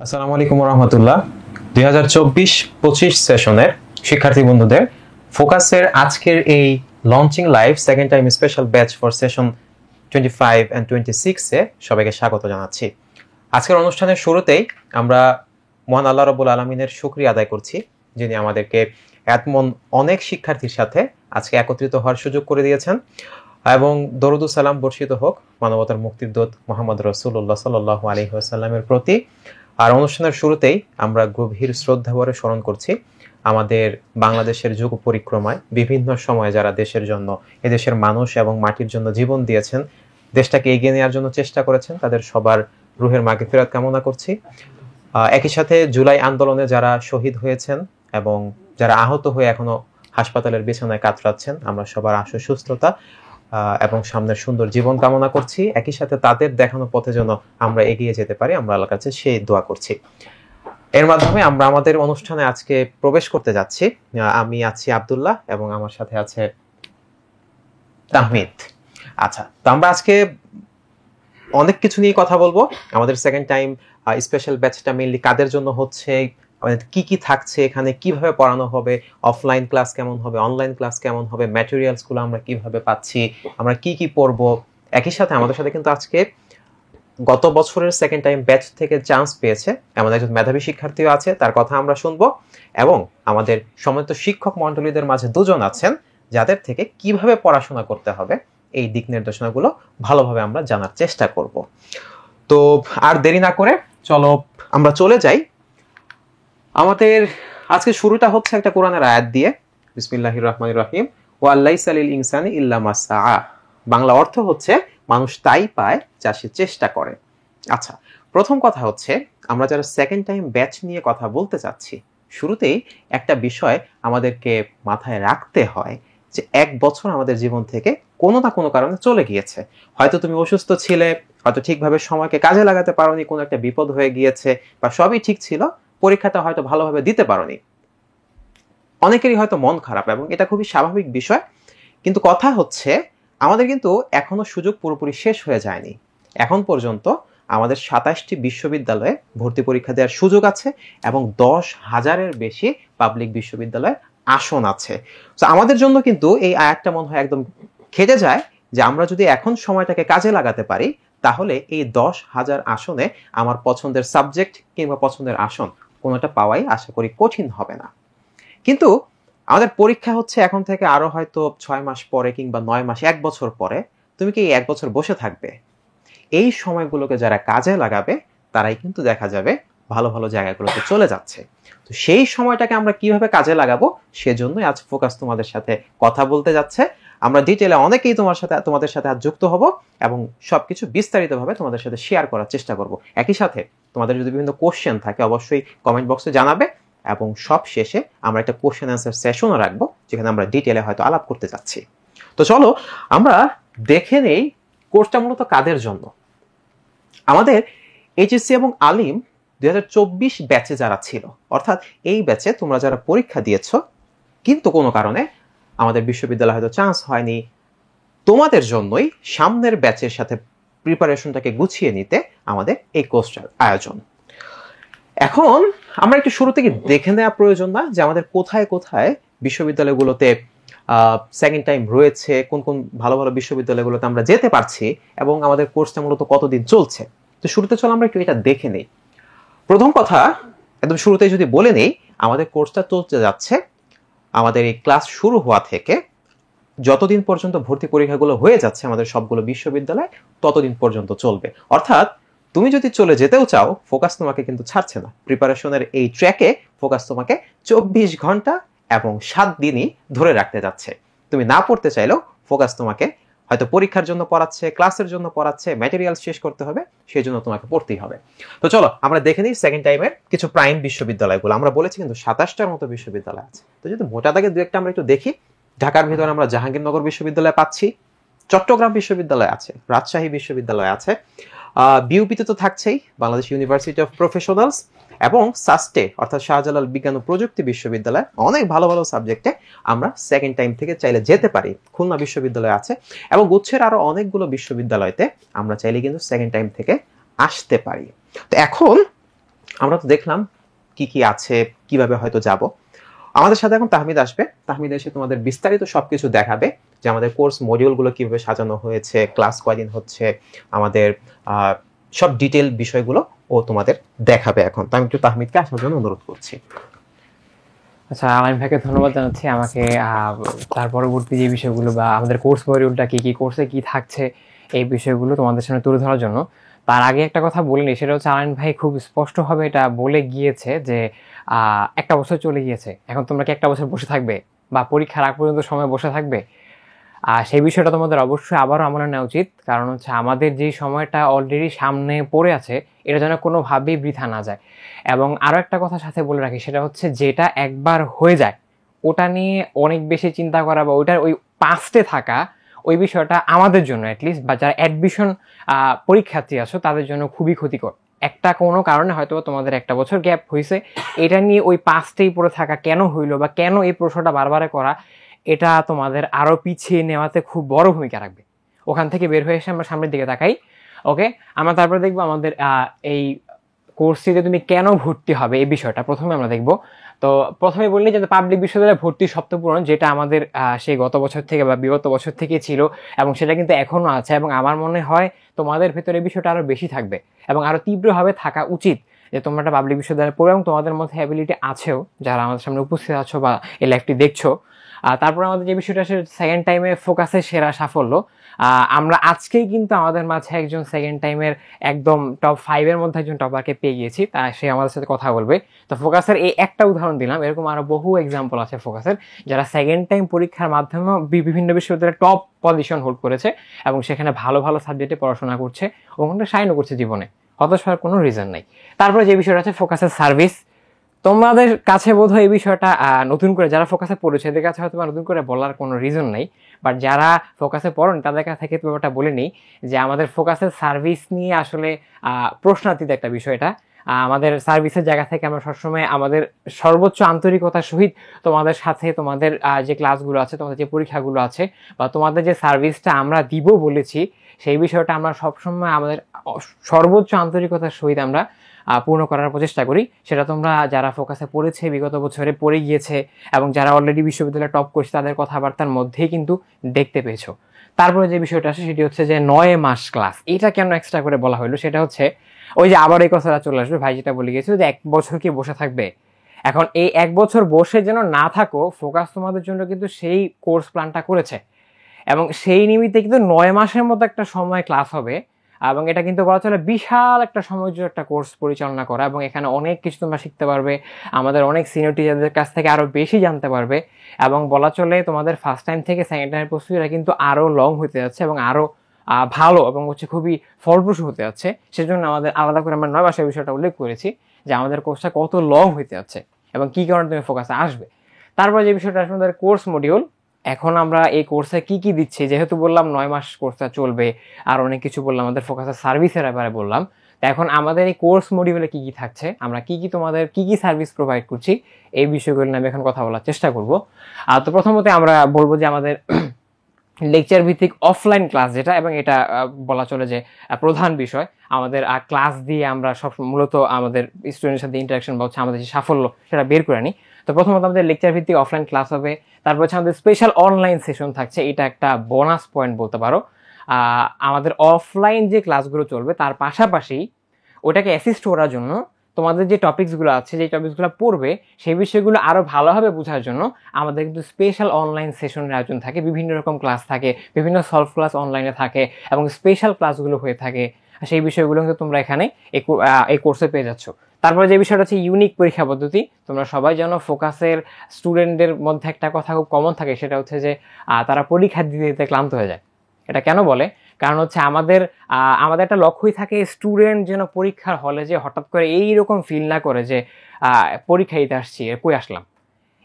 আসসালামু আলাইকুম রহমতুল্লাহ। 2024-25 সেশনের শিক্ষার্থী বন্ধুদের ফোকাসের আজকের এই launching live second time special batch for session 25 and 26-এ সবাইকে স্বাগত জানাচ্ছি। আজকের অনুষ্ঠানের শুরুতেই আমরা মহান আল্লাহ রাব্বুল আলামিনের শুকরিয়া আদায় করছি, যিনি আমাদেরকে এমন অনেক শিক্ষার্থীর সাথে আজকে একত্রিত হওয়ার সুযোগ করে দিয়েছেন, এবং দরুদ ও সালাম বর্ষিত হোক মানবতার মুক্তির দূত মুহাম্মদ রাসূলুল্লাহ সাল্লাল্লাহু আলাইহি ওয়াসাল্লামের প্রতি। আর অনুষ্ঠানের শুরুতেই আমরা গভীর শ্রদ্ধা ভরে স্মরণ করছি আমাদের বাংলাদেশের যুগ পরিক্রমায় বিভিন্ন সময়ে যারা দেশের জন্য, এদেশের মানুষ এবং মাটির জন্য জীবন দিয়েছেন, দেশটাকে এগিয়ে নেওয়ার জন্য চেষ্টা করেছেন, তাদের সবার রুহের মাগফিরাত কামনা করছি। একই সাথে জুলাই আন্দোলনে যারা শহীদ হয়েছেন এবং যারা আহত হয়ে এখনো হাসপাতালের বিছানায় কাতরাচ্ছেন, আমরা সবার আশু সুস্থতা এবং সামনের সুন্দর জীবন কামনা করছি। একই সাথে তাদের দেখানো পথে যেন আমরা এগিয়ে যেতে পারি, আমরা আল্লাহর কাছে সেই দোয়া করছি। এর মাধ্যমে আমরা আমাদের অনুষ্ঠানে আজকে প্রবেশ করতে যাচ্ছি। আমি আছি আব্দুল্লাহ এবং আমার সাথে আছে তাহমিদ। আচ্ছা, তো আমরা আজকে অনেক কিছু নিয়ে কথা বলবো। আমাদের সেকেন্ড টাইম স্পেশাল ব্যাচটা মেইনলি কাদের জন্য হচ্ছে, কি কি থাকছে এখানে, কিভাবে পড়ানো হবে, অফলাইন ক্লাস কেমন হবে, অনলাইন ক্লাস কেমন হবে, ম্যাটেরিয়ালসগুলো আমরা কিভাবে পাচ্ছি, আমরা কি কি পড়বো। একই সাথে আমাদের সাথে কিন্তু আজকে গত বছরের সেকেন্ড টাইম ব্যাচ থেকে চান্স পেয়েছে এমন একজন মেধাবী শিক্ষার্থীও আছে, তার কথা আমরা শুনবো। এবং আমাদের সম্মানিত শিক্ষক মণ্ডলীদের মাঝে দুজন আছেন যাদের থেকে কিভাবে পড়াশোনা করতে হবে এই দিক নির্দেশনাগুলো ভালোভাবে আমরা জানার চেষ্টা করব। তো আর দেরি না করে চলো আমরা চলে যাই। আমাদের আজকে শুরুটা হচ্ছে একটা কোরআনের আয়াত দিয়ে, বিসমিল্লাহির রহমানির রহিম। ওয়াল্লাইসা লিল ইনসানি ইল্লা মা সাআ। বাংলা অর্থ হচ্ছে মানুষ তাই পায় যা সে চেষ্টা করে। আচ্ছা, প্রথম কথা হচ্ছে আমরা যারা সেকেন্ড টাইম ব্যাচ নিয়ে কথা বলতে চাচ্ছি, শুরুতেই একটা বিষয় আমাদেরকে মাথায় রাখতে হয় যে এক বছর আমাদের জীবন থেকে কোনো না কোনো কারণে চলে গিয়েছে। হয়তো তুমি অসুস্থ ছিলে, হয়তো ঠিকভাবে সময়কে কাজে লাগাতে পারোনি, কোনো একটা বিপদ হয়ে গিয়েছে, বা সবই ঠিক ছিল, পরীক্ষাটা হয়তো ভালোভাবে দিতে পারোনি। অনেকেরই হয়তো মন খারাপ এবং এটা খুবই স্বাভাবিক বিষয়। কিন্তু কথা হচ্ছে আমাদের কিন্তু এখনো সুযোগ পুরোপুরি শেষ হয়ে যায়নি। এখন পর্যন্ত আমাদের 27টি বিশ্ববিদ্যালয়ে ভর্তি পরীক্ষা দেওয়ার সুযোগ আছে এবং 10,000-এর বেশি পাবলিক বিশ্ববিদ্যালয়ে আসন আছে। তো আমাদের জন্য কিন্তু এই আয়াতটা মনে হয় একদম খেটে যায় যে আমরা যদি এখন সময়টাকে কাজে লাগাতে পারি, তাহলে এই 10,000 আসনে আমার পছন্দের সাবজেক্ট কিংবা পছন্দের আসন কোনোটা পাওয়াই আশা করি কঠিন হবে না। কিন্তু আমাদের পরীক্ষা হচ্ছে এখন থেকে আরো হয়তো 6 মাস পরে কিংবা 9 মাস, 1 বছর পরে। তুমি কি এই 1 বছর বসে থাকবে? এই সময়গুলোকে যারা কাজে লাগাবে তারাই কিন্তু দেখা যাবে ভালো ভালো জায়গাগুলোতে চলে যাচ্ছে। তো সেই সময়টাকে আমরা কিভাবে কাজে লাগাবো সেজন্যই আজ ফোকাস তোমাদের সাথে কথা বলতে যাচ্ছে। আমরা ডিটেইলে অনেকেই তোমাদের সাথে আজ যুক্ত হব এবং সবকিছু বিস্তারিতভাবে তোমাদের সাথে শেয়ার করার চেষ্টা করব। একই সাথে তোমাদের যদি বিভিন্ন কোশ্চেন থাকে অবশ্যই কমেন্ট বক্সে জানাবে, এবং সব শেষে আমরা একটা কোশ্চেন অ্যান্সার সেশনও রাখবো যেখানে আমরা ডিটেইলে হয়তো আলাপ করতে যাচ্ছি। তো চলো আমরা দেখে নেই কোর্সটা মূলত কাদের জন্য। আমাদের এইচএসসি এবং আলিম 2024 ব্যাচে যারা ছিল, অর্থাৎ এই ব্যাচে তোমরা যারা পরীক্ষা দিয়েছ কিন্তু কোনো কারণে আমাদের বিশ্ববিদ্যালয়ে হয়তো চান্স হয়নি, তোমাদের জন্যই সামনের ব্যাচের সাথে প্রিপারেশনটাকে গুছিয়ে নিতে আমাদের এই কোর্সটার আয়োজন। এখন আমরা একটু শুরু থেকে দেখে নেওয়া প্রয়োজন না যে আমাদের কোথায় কোথায় বিশ্ববিদ্যালয়গুলোতে সেকেন্ড টাইম রয়েছে, কোন কোন ভালো ভালো বিশ্ববিদ্যালয়গুলোতে আমরা যেতে পারছি এবং আমাদের কোর্সটা মূলত কতদিন চলছে। তো শুরুতে চলো আমরা একটু এটা দেখে নেই। প্রথম কথা একদম শুরুতেই যদি বলে নেই, আমাদের কোর্সটা চলতে যাচ্ছে আমাদের এই ক্লাস শুরু হওয়া থেকে যতদিন পর্যন্ত ভর্তি পরীক্ষাগুলো হয়ে যাচ্ছে আমাদের সবগুলো বিশ্ববিদ্যালয়, ততদিন পর্যন্ত চলবে। অর্থাৎ তুমি যদি চলে যেতেও চাও, ফোকাস তোমাকে কিন্তু ছাড়ছে না। প্রিপারেশনের এই ট্র্যাকে ফোকাস তোমাকে 24 ঘন্টা এবং 7 দিনই ধরে রাখতে যাচ্ছে। তুমি না পড়তে চাইলেও ফোকাস তোমাকে হয়তো পরীক্ষার জন্য পড়াচ্ছে, ক্লাসের জন্য পড়াচ্ছে, ম্যাটেরিয়াল শেষ করতে হবে, সেই জন্য তোমাকে পড়তেই হবে। তো চলো আমরা দেখে নিই সেকেন্ড টাইমের কিছু প্রাইম বিশ্ববিদ্যালয়গুলো। আমরা বলেছি কিন্তু 27টার মতো বিশ্ববিদ্যালয় আছে। তো যদি মোটা দাগে দু একটা আমরা একটু দেখি, ঢাকার ভিতরে আমরা জাহাঙ্গীরনগর বিশ্ববিদ্যালয় পাচ্ছি, চট্টগ্রাম বিশ্ববিদ্যালয় আছে, রাজশাহী বিশ্ববিদ্যালয় আছে, বিউপিতে তো থাকছেই বাংলাদেশ ইউনিভার্সিটি অফ প্রফেশনালস, এবং সাস্টে অর্থাৎ শাহজালাল বিজ্ঞান ও প্রযুক্তি বিশ্ববিদ্যালয়। অনেক ভালো ভালো সাবজেক্টে আমরা সেকেন্ড টাইম থেকে চাইলে যেতে পারি। খুলনা বিশ্ববিদ্যালয় আছে এবং গুচ্ছের আরো অনেকগুলো বিশ্ববিদ্যালয়তে আমরা চাইলে কিন্তু সেকেন্ড টাইম থেকে আসতে পারি। তো এখন আমরা তো দেখলাম কি কি আছে, কিভাবে হয়তো যাব। আমাদের সাথে এখন তাহমিদ আসবে, তাহমিদ এসে তোমাদের বিস্তারিত সবকিছু দেখাবে যে আমাদের কোর্স মডিউলগুলো কিভাবে সাজানো হয়েছে, ক্লাস কয়দিন হচ্ছে, আমাদের সব ডিটেল বিষয়গুলো ও তোমাদের দেখাবে। এখন তো আমি একটু তাহমিদকে আসার জন্য অনুরোধ করছি। আচ্ছা, আলাইম ভাইকে ধন্যবাদ জানাচ্ছি আমাকে তার পরবর্তী যে বিষয়গুলো বা আমাদের কোর্স মডিউলটা কি কি, কোর্সে কি থাকছে, এই বিষয়গুলো তোমাদের সামনে তুলে ধরার জন্য। তার আগে একটা কথা বলিনি, সেটা হচ্ছে আলাইম ভাই খুব স্পষ্টভাবে এটা বলে গিয়েছে যে একটা বছর চলে গিয়েছে, এখন তোমরা কি একটা বছর বসে থাকবে বা পরীক্ষার আগ পর্যন্ত সময় বসে থাকবে? সেই বিষয়টা তোমাদের অবশ্যই আবারও আমলে নেওয়া উচিত, কারণ হচ্ছে আমাদের যেই সময়টা অলরেডি সামনে পড়ে আছে এটা যেন কোনোভাবেই বৃথা না যায়। এবং আরও একটা কথা সাথে বলে রাখি, সেটা হচ্ছে যেটা একবার হয়ে যায় ওটা নিয়ে অনেক বেশি চিন্তা করা বা ওইটার ওই পাস্টে থাকা, ওই বিষয়টা আমাদের জন্য অ্যাটলিস্ট বা যারা অ্যাডমিশন পরীক্ষার্থী আছো তাদের জন্য খুবই ক্ষতিকর। একটা কোনো কারণে হয়তো তোমাদের একটা বছর গ্যাপ হয়েছে, এটা নিয়ে ওই পাস্টেই পড়ে থাকা, কেন হইলো বা কেন এই প্রশ্নটা বারবার করা, এটা তোমাদের আরো পিছিয়ে নেওয়াতে খুব বড় ভূমিকা রাখবে। ওখান থেকে বের হয়ে এসে আমরা সামনের দিকে তাকাই। ওকে, আমরা তারপরে দেখবো আমাদের এই কোর্সটিতে তুমি কেন ভর্তি হবে এই বিষয়টা প্রথমে আমরা দেখব। তো প্রথমে বললি যে পাবলিক বিশ্ববিদ্যালয়ে ভর্তির শর্তপূরণ, যেটা আমাদের সেই গত বছর থেকে বা বিগত বছর থেকে ছিল এবং সেটা কিন্তু এখনো আছে, এবং আমার মনে হয় তোমাদের ভেতরে এই বিষয়টা আরো বেশি থাকবে এবং আরো তীব্রভাবে থাকা উচিত যে তোমরা একটা পাবলিক বিশ্ববিদ্যালয়ে পড়ো এবং তোমাদের মধ্যে অ্যাবিলিটি আছেও যারা আমাদের সামনে উপস্থিত আছো বা এই লাইভটি দেখছো। তারপরে আমাদের যে বিষয়টা আছে সেকেন্ড টাইমে ফোকাসের সেরা সাফল্য। আমরা আজকেই কিন্তু আমাদের মাঝে একজন সেকেন্ড টাইমের একদম টপ 5-এর মধ্যে একজন টপারকে পেয়ে গিয়েছি, তা সে আমাদের সাথে কথা বলবে। তো ফোকাসের এই একটা উদাহরণ দিলাম, এরকম আরো বহু এক্সাম্পল আছে ফোকাসের, যারা সেকেন্ড টাইম পরীক্ষার মাধ্যমে বিভিন্ন বিশ্ববিদ্যালয়ে টপ পজিশন হোল্ড করেছে এবং সেখানে ভালো ভালো সাবজেক্টে পড়াশোনা করছে, ওখানে শাইনও করছে জীবনে, হতাশ হওয়ার কোনো রিজন নেই। তারপরে যে বিষয়টা আছে ফোকাসের সার্ভিস, তোমাদের কাছে বোধহয় এই বিষয়টা নতুন করে যারা ফোকাসে পড়েছে এদের কাছে হয়তো নতুন করে বলার কোনো রিজন নেই, বাট যারা ফোকাসে পড়েন তাদের কাছ থেকে ব্যাপারটা বলে নিই যে আমাদের ফোকাসের সার্ভিস নিয়ে আসলে প্রশ্নাতীত একটা বিষয়টা। আমাদের সার্ভিসের জায়গা থেকে আমরা সবসময় আমাদের সর্বোচ্চ আন্তরিকতার সহিত তোমাদের সাথে তোমাদের যে ক্লাসগুলো আছে, তোমাদের যে পরীক্ষাগুলো আছে বা তোমাদের যে সার্ভিসটা আমরা দিব বলেছি, সেই বিষয়টা আমরা সবসময় আমাদের সর্বোচ্চ আন্তরিকতার সহিত আমরা পূর্ণ করার প্রচেষ্টা করি। সেটা তোমরা যারা ফোকাসে পড়েছে, বিগত বছরে পড়ে গিয়েছে এবং যারা অলরেডি বিশ্ববিদ্যালয়ে টপ করছে তাদের কথাবার্তার মধ্যেই কিন্তু দেখতে পেয়েছো। তারপরে যে বিষয়টা আসে সেটি হচ্ছে যে 9 মাস ক্লাস, এটা কেন এক্সট্রা করে বলা হলো, সেটা হচ্ছে ওই যে আবার এই কথাটা চলে আসবে, ভাই যেটা বলে গেছিল যে 1 বছর কি বসে থাকবে। এখন এই 1 বছর বসে যেন না থাকো, ফোকাস তোমাদের জন্য কিন্তু সেই কোর্স প্ল্যানটা করেছে এবং সেই নিমিত্তে কিন্তু 9 মাসের মতো একটা সময় ক্লাস হবে এবং এটা কিন্তু বলা চলে বিশাল একটা সময় জুড়ে একটা কোর্স পরিচালনা করা, এবং এখানে অনেক কিছু তোমরা শিখতে পারবে, আমাদের অনেক সিনিয়র টিচারদের কাছ থেকে আরো বেশি জানতে পারবে, এবং বলা চলে তোমাদের ফার্স্ট টাইম থেকে সেকেন্ড টাইমের প্রস্তুতিটা কিন্তু আরো লং হতে যাচ্ছে এবং আরো ভালো এবং হচ্ছে খুবই ফলপ্রসূ হতে যাচ্ছে। সেজন্য আমাদের আলাদা করে আমরা 9 মাসের বিষয়টা উল্লেখ করেছি যে আমাদের কোর্সটা কত লং হতে যাচ্ছে এবং কি কারণে তুমি ফোকাসে আসবে। তারপর যে বিষয়টা আসলে আমাদের কোর্স মডিউল, এখন আমরা এই কোর্সে কি কি দিচ্ছি, যেহেতু বললাম 9 মাস কোর্সটা চলবে আর অনেক কিছু বললাম, আমাদের ফোকাসের সার্ভিসের ব্যাপারে বললাম, তো এখন আমাদের এই কোর্স মডিউলে কি কি থাকছে, আমরা কি কি তোমাদের কি কি সার্ভিস প্রোভাইড করছি, এই বিষয়গুলো নিয়ে আমি এখন কথা বলার চেষ্টা করব। তো প্রথমত আমরা বলবো যে আমাদের লেকচার ভিত্তিক অফলাইন ক্লাস যেটা, এবং এটা বলা চলে যে প্রধান বিষয়, আমাদের ক্লাস দিয়ে আমরা সব মূলত আমাদের স্টুডেন্টের সাথে ইন্টারাকশন বা হচ্ছে আমাদের যে সাফল্য সেটা বের করে নিই। তো প্রথমত আমাদের লেকচার ভিত্তিক অফলাইন ক্লাস হবে, তারপর হচ্ছে আমাদের স্পেশাল অনলাইন সেশন থাকছে, এটা একটা বোনাস পয়েন্ট বলতে পারো। আমাদের অফলাইন যে ক্লাসগুলো চলবে তার পাশাপাশি ওটাকে অ্যাসিস্ট করার জন্য তোমাদের যে টপিকসগুলো আছে, যে টপিকসগুলো পড়বে সেই বিষয়গুলো আরও ভালোভাবে বোঝার জন্য আমাদের কিন্তু স্পেশাল অনলাইন সেশনের আয়োজন থাকে, বিভিন্ন রকম ক্লাস থাকে, বিভিন্ন সলভ ক্লাস অনলাইনে থাকে এবং স্পেশাল ক্লাসগুলো হয়ে থাকে, সেই বিষয়গুলো কিন্তু তোমরা এখানে এই কোর্সে পেয়ে যাচ্ছ। তারপরে যে বিষয়টা হচ্ছে ইউনিক পরীক্ষা পদ্ধতি, তোমরা সবাই জানো ফোকাসের স্টুডেন্টদের মধ্যে একটা কথা খুব কমন থাকে, সেটা হচ্ছে যে তারা পরীক্ষা দিতে দিতে ক্লান্ত হয়ে যায়। এটা কেন বলে, কারণ হচ্ছে আমাদের একটা লক্ষ্যই থাকে স্টুডেন্ট যেন পরীক্ষার হলে যে হঠাৎ করে এইরকম ফিল না করে যে পরীক্ষা দিতে আসছি কই আসলাম,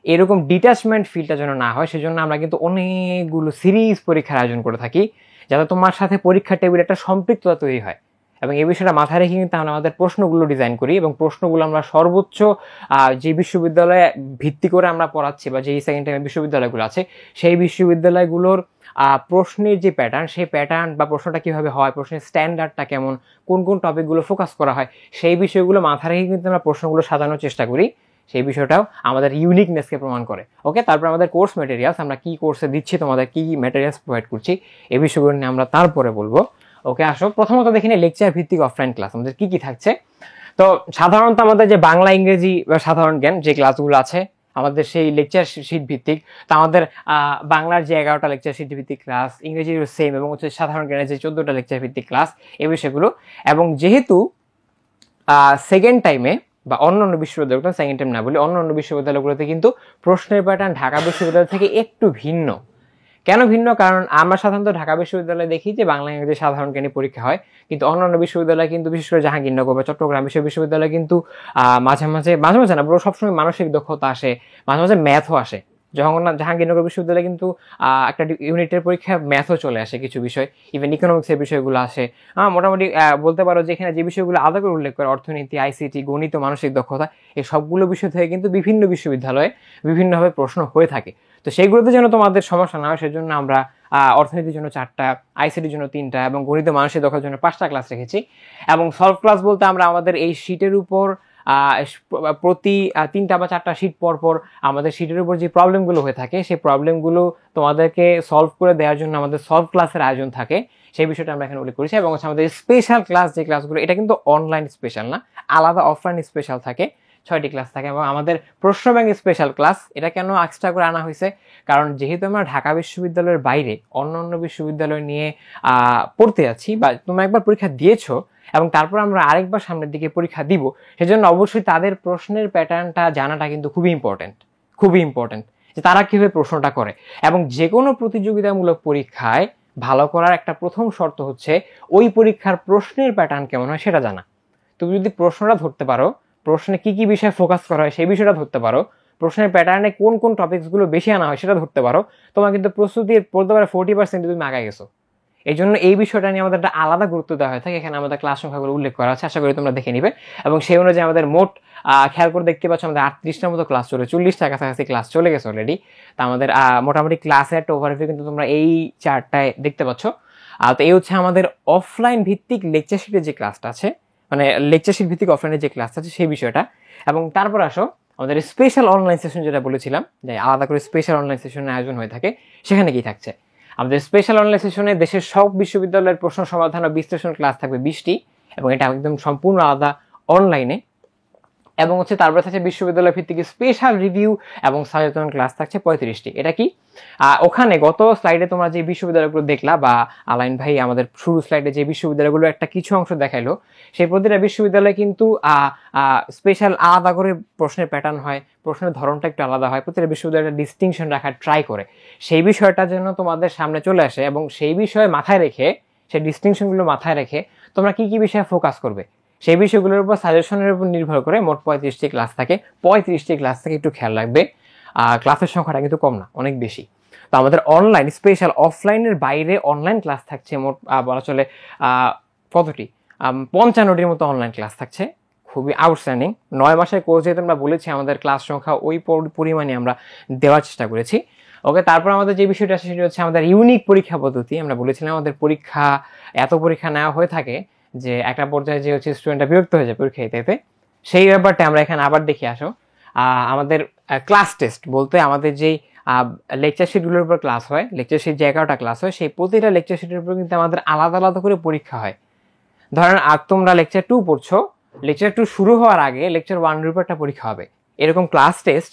এরকম ডিটাচমেন্ট ফিলটা যেন না হয়। সেজন্য আমরা কিন্তু অনেকগুলো সিরিজ পরীক্ষার আয়োজন করে থাকি, যাতে তোমার সাথে পরীক্ষার টেবিলে একটা সম্পৃক্ততা তৈরি হয় এবং এই বিষয়টা মাথায় রেখে কিন্তু আমরা আমাদের প্রশ্নগুলো ডিজাইন করি এবং প্রশ্নগুলো আমরা সর্বোচ্চ যে বিশ্ববিদ্যালয়ে ভিত্তি করে আমরা পড়াচ্ছি বা যেই সেকেন্ড টাইমের বিশ্ববিদ্যালয়গুলো আছে সেই বিশ্ববিদ্যালয়গুলোর প্রশ্নের যে প্যাটার্ন, সেই প্যাটার্ন বা প্রশ্নটা কীভাবে হয়, প্রশ্নের স্ট্যান্ডার্ডটা কেমন, কোন কোন টপিকগুলো ফোকাস করা হয়, সেই বিষয়গুলো মাথায় রেখে কিন্তু আমরা প্রশ্নগুলো সাজানোর চেষ্টা করি। সেই বিষয়টাও আমাদের ইউনিকনেসকে প্রমাণ করে। ওকে, তারপর আমাদের কোর্স ম্যাটেরিয়ালস, আমরা কি কোর্সে দিচ্ছি, তোমাদের কি ম্যাটেরিয়ালস প্রোভাইড করছি, এই বিষয়গুলো নিয়ে আমরা তারপরে বলবো। ওকে, আসো প্রথমত দেখে নিই লেকচার ভিত্তিক অফলাইন ক্লাস আমাদের কি কি থাকছে। তো সাধারণত আমাদের যে বাংলা, ইংরেজি বা সাধারণ জ্ঞান যে ক্লাসগুলো আছে আমাদের সেই লেকচার শিট ভিত্তিক। তো আমাদের বাংলার যে 11টা লেকচার শিট ভিত্তিক ক্লাস, ইংরেজির সেম, এবং হচ্ছে সাধারণ জ্ঞানের যে 14টা লেকচার ভিত্তিক ক্লাস, এই বিষয়গুলো। এবং যেহেতু সেকেন্ড টাইমে বা অন্যান্য বিশ্ববিদ্যালয়গুলো, সেকেন্ড টাইম না বলি, অন্যান্য বিশ্ববিদ্যালয়গুলোতে কিন্তু প্রশ্নের প্যাটার্ন ঢাকা বিশ্ববিদ্যালয় থেকে একটু ভিন্ন। কেন ভিন্ন? কারণ আমরা সাধারণত ঢাকা বিশ্ববিদ্যালয়ে দেখি যে বাংলা, ইংরেজি সাধারণ জ্ঞানী পরীক্ষা হয়, কিন্তু অন্যান্য বিশ্ববিদ্যালয় কিন্তু, বিশেষ করে জাহাঙ্গীরনগর বা চট্টগ্রাম বিশ্ববিদ্যালয় কিন্তু মাঝে মাঝে না, পুরো সবসময় মানসিক দক্ষতা আসে, মাঝে মাঝে ম্যাথও আসে। যখন জাহাঙ্গীরনগর বিশ্ববিদ্যালয়ে কিন্তু একটা ইউনিটের পরীক্ষা ম্যাথও চলে আসে, কিছু বিষয়, ইভেন ইকোনমিক্সের বিষয়গুলো আসে। মোটামুটি বলতে পারো যে এখানে যে বিষয়গুলো আলাদা করে উল্লেখ করে, অর্থনীতি, আইসিটি, গণিত, মানসিক দক্ষতা, এই সবগুলো বিষয় থেকে কিন্তু বিভিন্ন বিশ্ববিদ্যালয়ে বিভিন্নভাবে প্রশ্ন হয়ে থাকে। তো সেইগুলোতে যেন তোমাদের সমস্যা না হয় সেজন্য আমরা অর্থনীতির জন্য 4টা, আইসিটির জন্য 3টা এবং গণিত, মানসিক দক্ষতার জন্য 5টা ক্লাস রেখেছি। এবং সলভ ক্লাস বলতে আমরা আমাদের এই শিটের উপর প্রতি 3টা বা 4টা শিট পর পর আমাদের শিটের উপর যে প্রবলেমগুলো হয়ে থাকে সেই প্রবলেমগুলো তোমাদেরকে সলভ করে দেওয়ার জন্য আমাদের সলভ ক্লাসের আয়োজন থাকে। সেই বিষয়টা আমরা এখানে উল্লেখ করেছি। এবং হচ্ছে আমাদের স্পেশাল ক্লাস যে ক্লাসগুলো, এটা কিন্তু অনলাইন স্পেশাল না, আলাদা অফলাইন স্পেশাল থাকে, 6টি ক্লাস থাকে। এবং আমাদের প্রশ্ন ব্যাংক স্পেশাল ক্লাস, এটা কেন এক্সট্রা করে আনা হয়েছে? কারণ যেহেতু আমরা ঢাকা বিশ্ববিদ্যালয়ের বাইরে অন্যান্য বিশ্ববিদ্যালয় নিয়ে পড়তে যাচ্ছি, বা তোমরা একবার পরীক্ষা দিয়েছো এবং তারপর আমরা আরেকবার সামনের দিকে পরীক্ষা দিব, সেজন্য অবশ্যই তাদের প্রশ্নের প্যাটার্নটা জানাটা কিন্তু খুবই ইম্পর্টেন্ট, যে তারা কিভাবে প্রশ্নটা করে। এবং যে কোনো প্রতিযোগিতামূলক পরীক্ষায় ভালো করার একটা প্রথম শর্ত হচ্ছে ওই পরীক্ষার প্রশ্নের প্যাটার্ন কেমন হয় সেটা জানা। তুমি যদি প্রশ্নটা ধরতে পারো, প্রশ্নে কি কি বিষয়ে ফোকাস করা হয় সেই বিষয়টা ধরতে পারো, প্রশ্নের প্যাটার্নে কোন কোন টপিকসগুলো বেশি আনা হয় সেটা ধরতে পারো, তোমার কিন্তু প্রস্তুতির বলতে পারো 40% তুমি আগায় গেছো। এই জন্য এই বিষয়টা নিয়ে আমাদের একটা আলাদা গুরুত্ব দেওয়া হয়ে থাকে। এখানে আমাদের ক্লাস সংখ্যাগুলো উল্লেখ করা আছে, আশা করি তোমরা দেখে নিবে। এবং সেই অনুযায়ী আমাদের মোট খেয়াল করে দেখতে পাচ্ছ আমাদের 38টার মতো ক্লাস চলে, 40টার কাছাকাছি ক্লাস চলে গেছে অলরেডি। তা আমাদের মোটামুটি ক্লাসের একটা ওভারভিউ কিন্তু তোমরা এই চার্টটায় দেখতে পাচ্ছ। তো এই হচ্ছে আমাদের অফলাইন ভিত্তিক লেকচার শিটের যে ক্লাসটা আছে, মানে লেকচার শিট ভিত্তিক অফলাইনের যে ক্লাসটা আছে সেই বিষয়টা। এবং তারপর আসো আমাদের স্পেশাল অনলাইন সেশন, যেটা বলেছিলাম যে আলাদা করে স্পেশাল অনলাইন সেশনের আয়োজন হয়ে থাকে, সেখানে কি থাকছে? আমাদের স্পেশাল অনলাইন সেশনে দেশের সব বিশ্ববিদ্যালয়ের প্রশ্ন সমাধান ও বিশ্লেষণ ক্লাস থাকবে 20টি, এবং এটা একদম সম্পূর্ণ আলাদা অনলাইনে। এবং হচ্ছে তারপরে থাকছে বিশ্ববিদ্যালয় ভিত্তিক স্পেশাল রিভিউ এবং সচেতন ক্লাস থাকছে 35টি। এটা কি? ওখানে গত স্লাইডে তোমরা যে বিশ্ববিদ্যালয়গুলো দেখলা, বা আলাইন ভাই আমাদের শুরু স্লাইডে যে বিশ্ববিদ্যালয়গুলো একটা কিছু অংশ দেখাইলো, সেই প্রতিটা বিশ্ববিদ্যালয়ে কিন্তু স্পেশাল আলাদা করে প্রশ্নের প্যাটার্ন হয়, প্রশ্নের ধরনটা একটু আলাদা হয়, প্রতিটা বিশ্ববিদ্যালয়ের ডিস্টিংশন রাখার ট্রাই করে। সেই বিষয়টা যেন তোমাদের সামনে চলে আসে, এবং সেই বিষয়ে মাথায় রেখে, সেই ডিস্টিংশনগুলো মাথায় রেখে তোমরা কি কি বিষয়ে ফোকাস করবে সেই বিষয়গুলোর উপর সাজেশনের উপর নির্ভর করে মোট 35টি ক্লাস থাকে। 35টি ক্লাস থেকে একটু খেয়াল রাখবে, ক্লাসের সংখ্যাটা কিন্তু কম না, অনেক বেশি। তো আমাদের অনলাইন স্পেশাল অফলাইনের বাইরে অনলাইন ক্লাস থাকছে মোট বলা চলে কতটি, 55টির মতো অনলাইন ক্লাস থাকছে। খুবই আউটস্ট্যান্ডিং। 9 মাসের কোর্স যেহেতু আমরা বলেছি, আমাদের ক্লাস সংখ্যা ওই পরিমাণে আমরা দেওয়ার চেষ্টা করেছি। ওকে, তারপর আমাদের যে বিষয়টা আছে সেটা হচ্ছে আমাদের ইউনিক পরীক্ষা পদ্ধতি। আমরা বলেছিলাম আমাদের এত পরীক্ষা নেওয়া হয়ে থাকে যে একটা পর্যায়ে যে হচ্ছে স্টুডেন্টরা বিরক্ত হয়ে যায় পরীক্ষা দিতে। সেই ব্যাপারটা আমরা এখানে আবার দেখে আসো। আমাদের ক্লাস টেস্ট বলতে আমাদের যেই লেকচার শিটগুলোর উপর ক্লাস হয়, লেকচার শিট যে 11টা ক্লাস হয়, সেই প্রতিটা লেকচার শিটের উপর কিন্তু আমাদের আলাদা আলাদা করে পরীক্ষা হয়। ধরেন তোমরা লেকচার 2 পড়ছো, লেকচার 2 শুরু হওয়ার আগে লেকচার 1 এর উপর একটা পরীক্ষা হবে। এরকম ক্লাস টেস্ট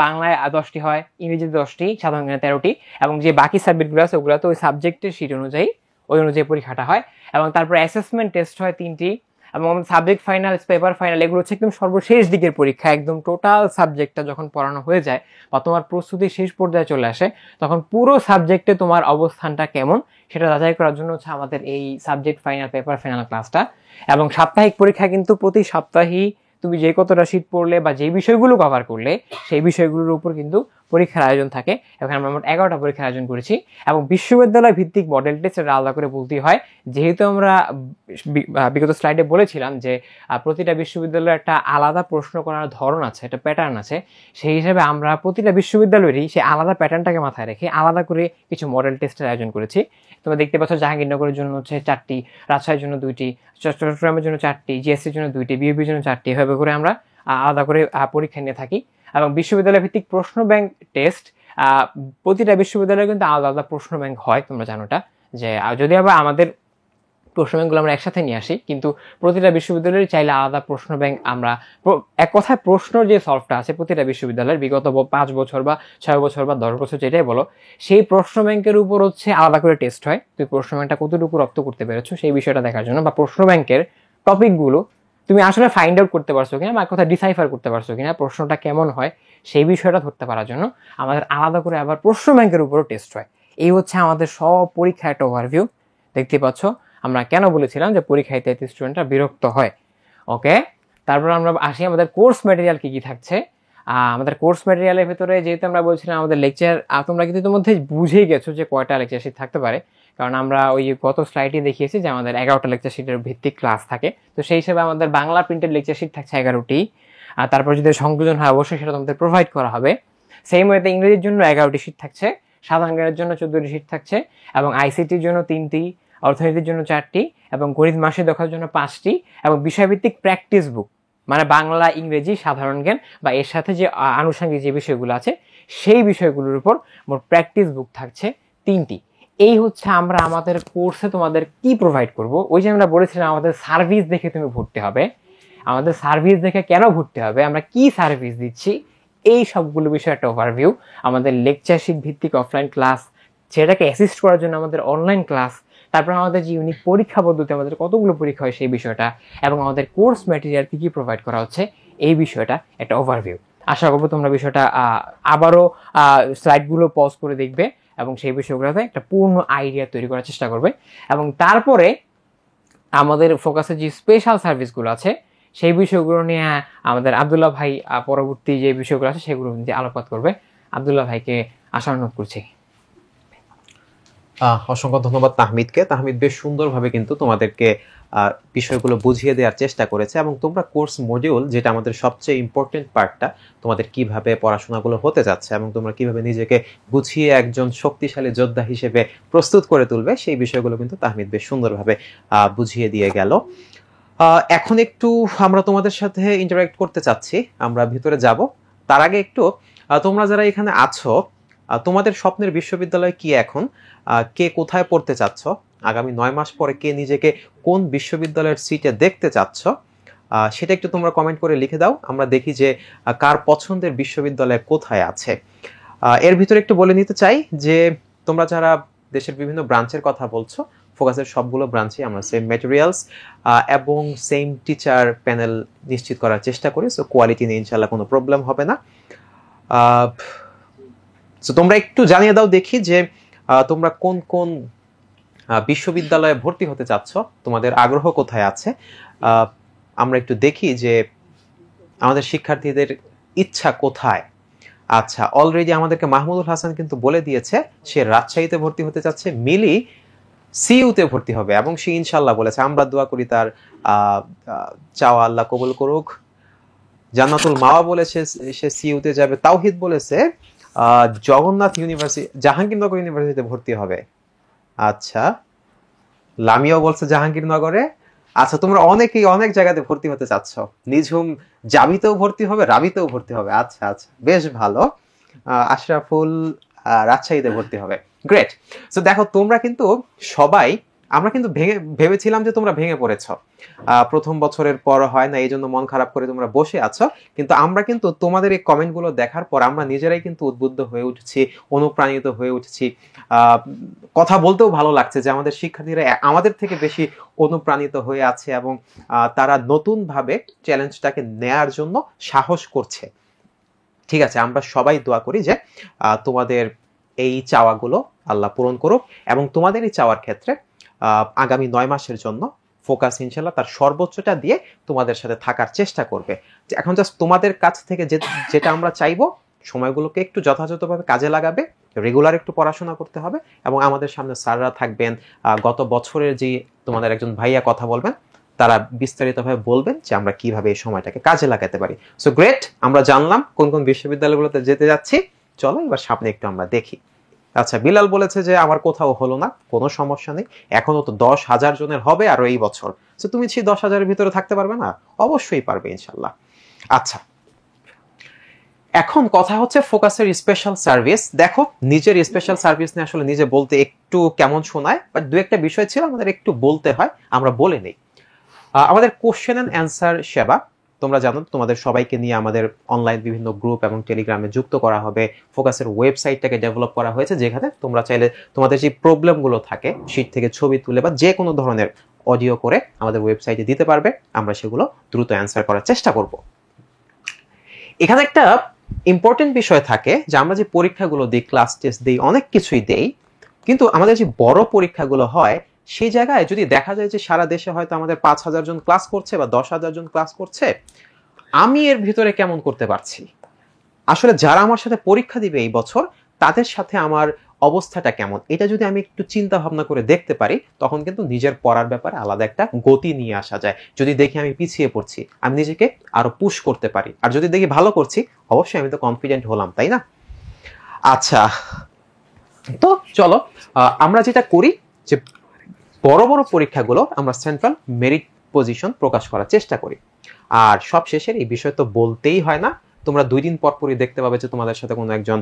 বাংলায় 10টি হয়, ইংরেজিতে 10টি, সাধারণ জ্ঞানে 13টি, এবং যে বাকি সাবজেক্টগুলো আছে ওগুলো তো ওই সাবজেক্টের শিট অনুযায়ী পরীক্ষাটা হয়। এবং তারপর অ্যাসেসমেন্ট টেস্ট হয় 3টি, এবং সাবজেক্ট ফাইনাল, পেপার ফাইনাল, এগুলো হচ্ছে একদম সর্বশেষ দিকের পরীক্ষা। একদম টোটাল সাবজেক্টটা যখন পড়ানো হয়ে যায় বা তোমার প্রস্তুতি শেষ পর্যায়ে চলে আসে, তখন পুরো সাবজেক্টে তোমার অবস্থানটা কেমন সেটা যাচাই করার জন্য হচ্ছে আমাদের এই সাবজেক্ট ফাইনাল, পেপার ফাইনাল ক্লাসটা। এবং সাপ্তাহিক পরীক্ষা কিন্তু প্রতি সপ্তাহেই তুমি যে কতটা শীট পড়লে বা যে বিষয়গুলো কভার করলে সেই বিষয়গুলোর উপর কিন্তু পরীক্ষার আয়োজন থাকে, এখানে আমরা মোট 11টা পরীক্ষার আয়োজন করেছি। এবং বিশ্ববিদ্যালয় ভিত্তিক মডেল টেস্ট এটা আলাদা করে বলতেই হয়, যেহেতু আমরা বিগত স্লাইডে বলেছিলাম যে প্রতিটা বিশ্ববিদ্যালয়ের একটা আলাদা প্রশ্ন করার ধরন আছে, একটা প্যাটার্ন আছে। সেই হিসেবে আমরা প্রতিটা বিশ্ববিদ্যালয়েরই সেই আলাদা প্যাটার্নটাকে মাথায় রেখে আলাদা করে কিছু মডেল টেস্টের আয়োজন করেছি। তোমরা দেখতে পাচ্ছ জাহাঙ্গীরনগরের জন্য হচ্ছে 4টি, রাজশাহীর জন্য 2টি, চট্টগ্রামের জন্য 4টি, জিএসসির জন্য 2টি, বিএপির জন্য 4টি, এভাবে করে আমরা আলাদা করে পরীক্ষা নিয়ে থাকি। এবং বিশ্ববিদ্যালয় ভিত্তিক প্রশ্ন ব্যাংক টেস্ট, প্রতিটা বিশ্ববিদ্যালয়ে কিন্তু আলাদা আলাদা প্রশ্ন ব্যাংক হয়, তোমরা জানোটা। যে যদি আবার আমাদের প্রশ্ন ব্যাংকগুলো আমরা একসাথে নিয়ে আসি, কিন্তু প্রতিটা বিশ্ববিদ্যালয়ের চাইলে আলাদা প্রশ্ন ব্যাংক আমরা, এক কথায় প্রশ্নর যে সলভটা আছে প্রতিটা বিশ্ববিদ্যালয়ের বিগত 5 বছর বা 6 বছর বা 10 বছর যেটাই বলো, সেই প্রশ্ন ব্যাংকের উপর হচ্ছে আলাদা করে টেস্ট হয়। তুই প্রশ্ন ব্যাংকটা কতটুকু রপ্ত করতে পেরেছো সেই বিষয়টা দেখার জন্য, বা প্রশ্ন ব্যাংকের টপিকগুলো তুমি আসলে ফাইন্ড আউট করতে পারছো কিনা, বা কথা ডিসাইফার করতে পারছো কিনা, প্রশ্নটা কেমন হয় সেই বিষয়টা ধরতে পারার জন্য আমাদের আলাদা করে আবার প্রশ্ন ব্যাংকের উপরও টেস্ট হয়। এই হচ্ছে আমাদের সব পরীক্ষা একটা ওভারভিউ। দেখতে পাচ্ছ আমরা কেন বলেছিলাম যে পরীক্ষায় স্টুডেন্টরা বিরক্ত হয়। ওকে, তারপর আমরা আসি আমাদের কোর্স ম্যাটেরিয়াল কি কি থাকছে। আমাদের কোর্স ম্যাটেরিয়ালের ভিতরে যেহেতু আমরা বলছিলাম আমাদের লেকচার, তোমরা কিন্তু ইতিমধ্যে বুঝেই গেছো যে কয়টা লেকচার শিট থাকতে পারে, কারণ আমরা ওই গত স্লাইডে দেখিয়েছি যে আমাদের 11টা লেকচার শিটের ভিত্তিক ক্লাস থাকে। তো সেই হিসেবে আমাদের বাংলা প্রিন্টেড লেকচার শিট থাকছে 11টি। আর তারপর যদি সংযোজন হয় অবশ্যই সেটা তোমাদের প্রোভাইড করা হবে। সেম ওয়েতে ইংরেজির জন্য 11টি শিট থাকছে, সাধারণ জ্ঞানের জন্য 14টি শিট থাকছে, এবং আইসিটির জন্য 3টি, অর্থনীতির জন্য 4টি, এবং গণিত মাসে দক্ষতার জন্য 5টি, এবং বিষয়ভিত্তিক প্র্যাকটিস বুক মানে বাংলা, ইংরেজি, সাধারণ জ্ঞান বা এর সাথে যে আনুষঙ্গিক যে বিষয়গুলো আছে সেই বিষয়গুলোর উপর মোট প্র্যাকটিস বুক থাকছে 3টি। এই হচ্ছে আমরা আমাদের কোর্সে তোমাদের কি প্রোভাইড করব। ওই যে আমরা বলেছিলাম আমাদের সার্ভিস দেখে তুমি ভর্তি হবে, আমাদের সার্ভিস দেখে কেন ভর্তি হবে, আমরা কি সার্ভিস দিচ্ছি, এই সবগুলো বিষয় একটা ওভারভিউ। আমাদের লেকচার শিট ভিত্তিক অফলাইন ক্লাস, সেটাকে অ্যাসিস্ট করার জন্য আমাদের অনলাইন ক্লাস, তারপর আমাদের যে ইউনিক পরীক্ষা পদ্ধতি, আমাদের কতগুলো পরীক্ষা হয় সেই বিষয়টা, এবং আমাদের কোর্স ম্যাটেরিয়াল কী কী প্রোভাইড করা হচ্ছে এই বিষয়টা একটা ওভারভিউ। আশা করবো তোমরা বিষয়টা আবারও স্লাইডগুলো পজ করে দেখবে এবং সেই বিষয়গুলোতে একটা পূর্ণ আইডিয়া তৈরি করার চেষ্টা করবে। এবং তারপরে আমাদের ফোকাসে যে স্পেশাল সার্ভিসগুলো আছে সেই বিষয়গুলো নিয়ে আমাদের আব্দুল্লাহ ভাই পরবর্তী যে বিষয়গুলো আছে সেগুলো নিয়ে আলোকপাত করবে। আব্দুল্লাহ ভাইকে আশা অনুরোধ করছি। অসংখ্য ধন্যবাদ তাহমিদকে। তাহমিদ বেশ সুন্দরভাবে কিন্তু তোমাদেরকে বিষয়গুলো বুঝিয়ে দেওয়ার চেষ্টা করেছে, এবং তোমরা কোর্স মডিউল, যেটা আমাদের সবচেয়ে ইম্পর্টেন্ট পার্টটা, তোমাদের কিভাবে পড়াশোনাগুলো হতে যাচ্ছে এবং তোমরা কিভাবে নিজেকে গুছিয়ে একজন শক্তিশালী যোদ্ধা হিসেবে প্রস্তুত করে তুলবে, সেই বিষয়গুলো কিন্তু তাহমিদ বেশ সুন্দরভাবে বুঝিয়ে দিয়ে গেল। এখন একটু আমরা তোমাদের সাথে ইন্টারঅ্যাক্ট করতে চাচ্ছি, আমরা ভিতরে যাব। তার আগে একটু তোমরা যারা এখানে আছো, তোমাদের স্বপ্নের বিশ্ববিদ্যালয় কি এখন, কে কোথায় পড়তে চাচ্ছ, আগামী 9 মাস পরে কে নিজেকে কোন বিশ্ববিদ্যালয়ের সিটে দেখতে চাচ্ছ, সেটা একটু তোমরা কমেন্ট করে লিখে দাও। আমরা দেখি যে কার পছন্দের বিশ্ববিদ্যালয় কোথায় আছে। এর ভিতরে একটু বলে নিতে চাই যে তোমরা যারা দেশের বিভিন্ন ব্রাঞ্চের কথা বলছো, ফোকাসের সবগুলো ব্রাঞ্চে আমরা সেম ম্যাটেরিয়ালস এবং সেম টিচার প্যানেল নিশ্চিত করার চেষ্টা করি। সো কোয়ালিটি নিয়ে ইনশাল্লাহ কোনো প্রবলেম হবে না। সো তোমরা একটু জানিয়ে দাও দেখি যে তোমরা কোন কোন বিশ্ববিদ্যালয়ে ভর্তি হতে চাচ্ছ, তোমাদের আগ্রহ কোথায় আছে। আমরা একটু দেখি যে আমাদের শিক্ষার্থীদের ইচ্ছা কোথায়। আচ্ছা, অলরেডি আমাদেরকে মাহমুদুল হাসান কিন্তু বলে দিয়েছে সে রাজশাহীতে ভর্তি হতে চাচ্ছে, মিলি সিইউতে ভর্তি হবে, এবং সে ইনশাল্লাহ বলেছে। আমরা দোয়া করি তার চাওয়া আল্লাহ কবুল করুক। জান্নাতুল মাওয়া বলেছে সে সিইউতে যাবে। তাওহিদ বলেছে জগন্নাথ ইউনিভার্সিটি, জাহাঙ্গীরনগর ইউনিভার্সিটিতে ভর্তি হবে। আচ্ছা, লামিয়াও বলছে জাহাঙ্গীরনগরে। আচ্ছা, তোমরা অনেকেই অনেক জায়গাতে ভর্তি হতে চাচ্ছ। নিঝুম জাবিতেও ভর্তি হবে, রাবিতেও ভর্তি হবে। আচ্ছা আচ্ছা, বেশ ভালো। আশরাফুল রাজশাহীতে ভর্তি হবে। গ্রেট। সো দেখো, তোমরা কিন্তু সবাই, আমরা কিন্তু ভেবেছিলাম যে তোমরা ভেঙে পড়েছ, প্রথম বছরের পর হয় না, এই জন্য মন খারাপ করে তোমরা বসে আছো। কিন্তু আমরা কিন্তু তোমাদের এই কমেন্টগুলো দেখার পর আমরা নিজেরাই কিন্তু উদ্বুদ্ধ হয়ে উঠছি, অনুপ্রাণিত হয়ে উঠছি। কথা বলতেও ভালো লাগছে যে আমাদের শিক্ষার্থীরা আমাদের থেকে বেশি অনুপ্রাণিত হয়ে আছে, এবং তারা নতুনভাবে চ্যালেঞ্জটাকে নেয়ার জন্য সাহস করছে। ঠিক আছে, আমরা সবাই দোয়া করি যে তোমাদের এই চাওয়াগুলো আল্লাহ পূরণ করুক, এবং তোমাদের এই চাওয়ার ক্ষেত্রে আগামী 9 মাসের জন্য ফোকাস ইনশাল্লাহ তার সর্বোচ্চটা দিয়ে তোমাদের সাথে থাকার চেষ্টা করবে। এখন জাস্ট তোমাদের কাছ থেকে যেটা আমরা চাইবো, সময়গুলোকে একটু যথাযথভাবে কাজে লাগাবে, রেগুলার একটু পড়াশোনা করতে হবে, এবং আমাদের সামনে স্যাররা থাকবেন, গত বছরের যে তোমাদের একজন ভাইয়া কথা বলবেন, তারা বিস্তারিতভাবে বলবেন যে আমরা কিভাবে এই সময়টাকে কাজে লাগাতে পারি। সো গ্রেট, আমরা জানলাম কোন কোন বিশ্ববিদ্যালয়গুলোতে যেতে যাচ্ছি। চলো এবার সামনে একটু আমরা দেখি। আচ্ছা, বিলাল বলেছে যে আমার কোথাও হলো না, কোনো সমস্যা নেই, এখনো তো 10,000 জনের হবে আরো এই বছর। তো তুমি সেই 10,000-এর ভিতরে থাকতে পারবে না? অবশ্যই পারবে ইনশাল্লাহ। আচ্ছা, এখন কথা হচ্ছে ফোকাসের স্পেশাল সার্ভিস। দেখো, নিজের স্পেশাল সার্ভিস নিয়ে আসলে নিজে বলতে একটু কেমন শোনায়, বাট দু একটা বিষয় ছিল আমাদের একটু বলতে হয়, আমরা বলে নেই। আমাদের কোশ্চেন অ্যান্ড অ্যান্সার সেবা, তোমরা জানো তোমাদের সবাইকে নিয়ে আমাদের অনলাইন বিভিন্ন গ্রুপ এবং টেলিগ্রামে যুক্ত করা হবে। ফোকাসের ওয়েবসাইটটাকে ডেভেলপ করা হয়েছে, যেখানে তোমরা চাইলে তোমাদের যে প্রবলেমগুলো থাকে শীট থেকে ছবি তুলে বা যে কোনো ধরনের অডিও করে আমাদের ওয়েবসাইটে দিতে পারবে, আমরা সেগুলো দ্রুত অ্যান্সার করার চেষ্টা করব। এখানে একটা ইম্পর্টেন্ট বিষয় থাকে যে আমরা যে পরীক্ষাগুলো দিই, ক্লাস টেস্ট দিই, অনেক কিছুই দেই, কিন্তু আমাদের যে বড় পরীক্ষাগুলো হয় সেই জায়গায় যদি দেখা যায় যে সারা দেশে হয়তো আমাদের 5,000 জন ক্লাস করছে বা 10,000 জন ক্লাস করছে, আমি এর ভিতরে কেমন করতে পারছি? আসলে যারা আমার সাথে পরীক্ষা দিবে এই বছর, তাদের সাথে আমার অবস্থাটা কেমন, এটা যদি আমি একটু চিন্তা ভাবনা করে দেখতে পারি, তখন কিন্তু নিজের পড়ার ব্যাপারে আলাদা একটা গতি নিয়ে আসা যায়। যদি দেখি আমি পিছিয়ে পড়ছি, আমি নিজেকে আরো পুশ করতে পারি, আর যদি দেখি ভালো করছি, অবশ্যই আমি তো কনফিডেন্ট হলাম, তাই না? আচ্ছা, তো চলো আমরা যেটা করি যে বড় বড় পরীক্ষাগুলো আমরা সেন্ট্রাল মেরিট পজিশন প্রকাশ করার চেষ্টা করি। আর সব শেষের এই বিষয় তো বলতেই হয় না, তোমরা 2 দিন পরই দেখতে পাবে যে তোমাদের সাথে কোনো একজন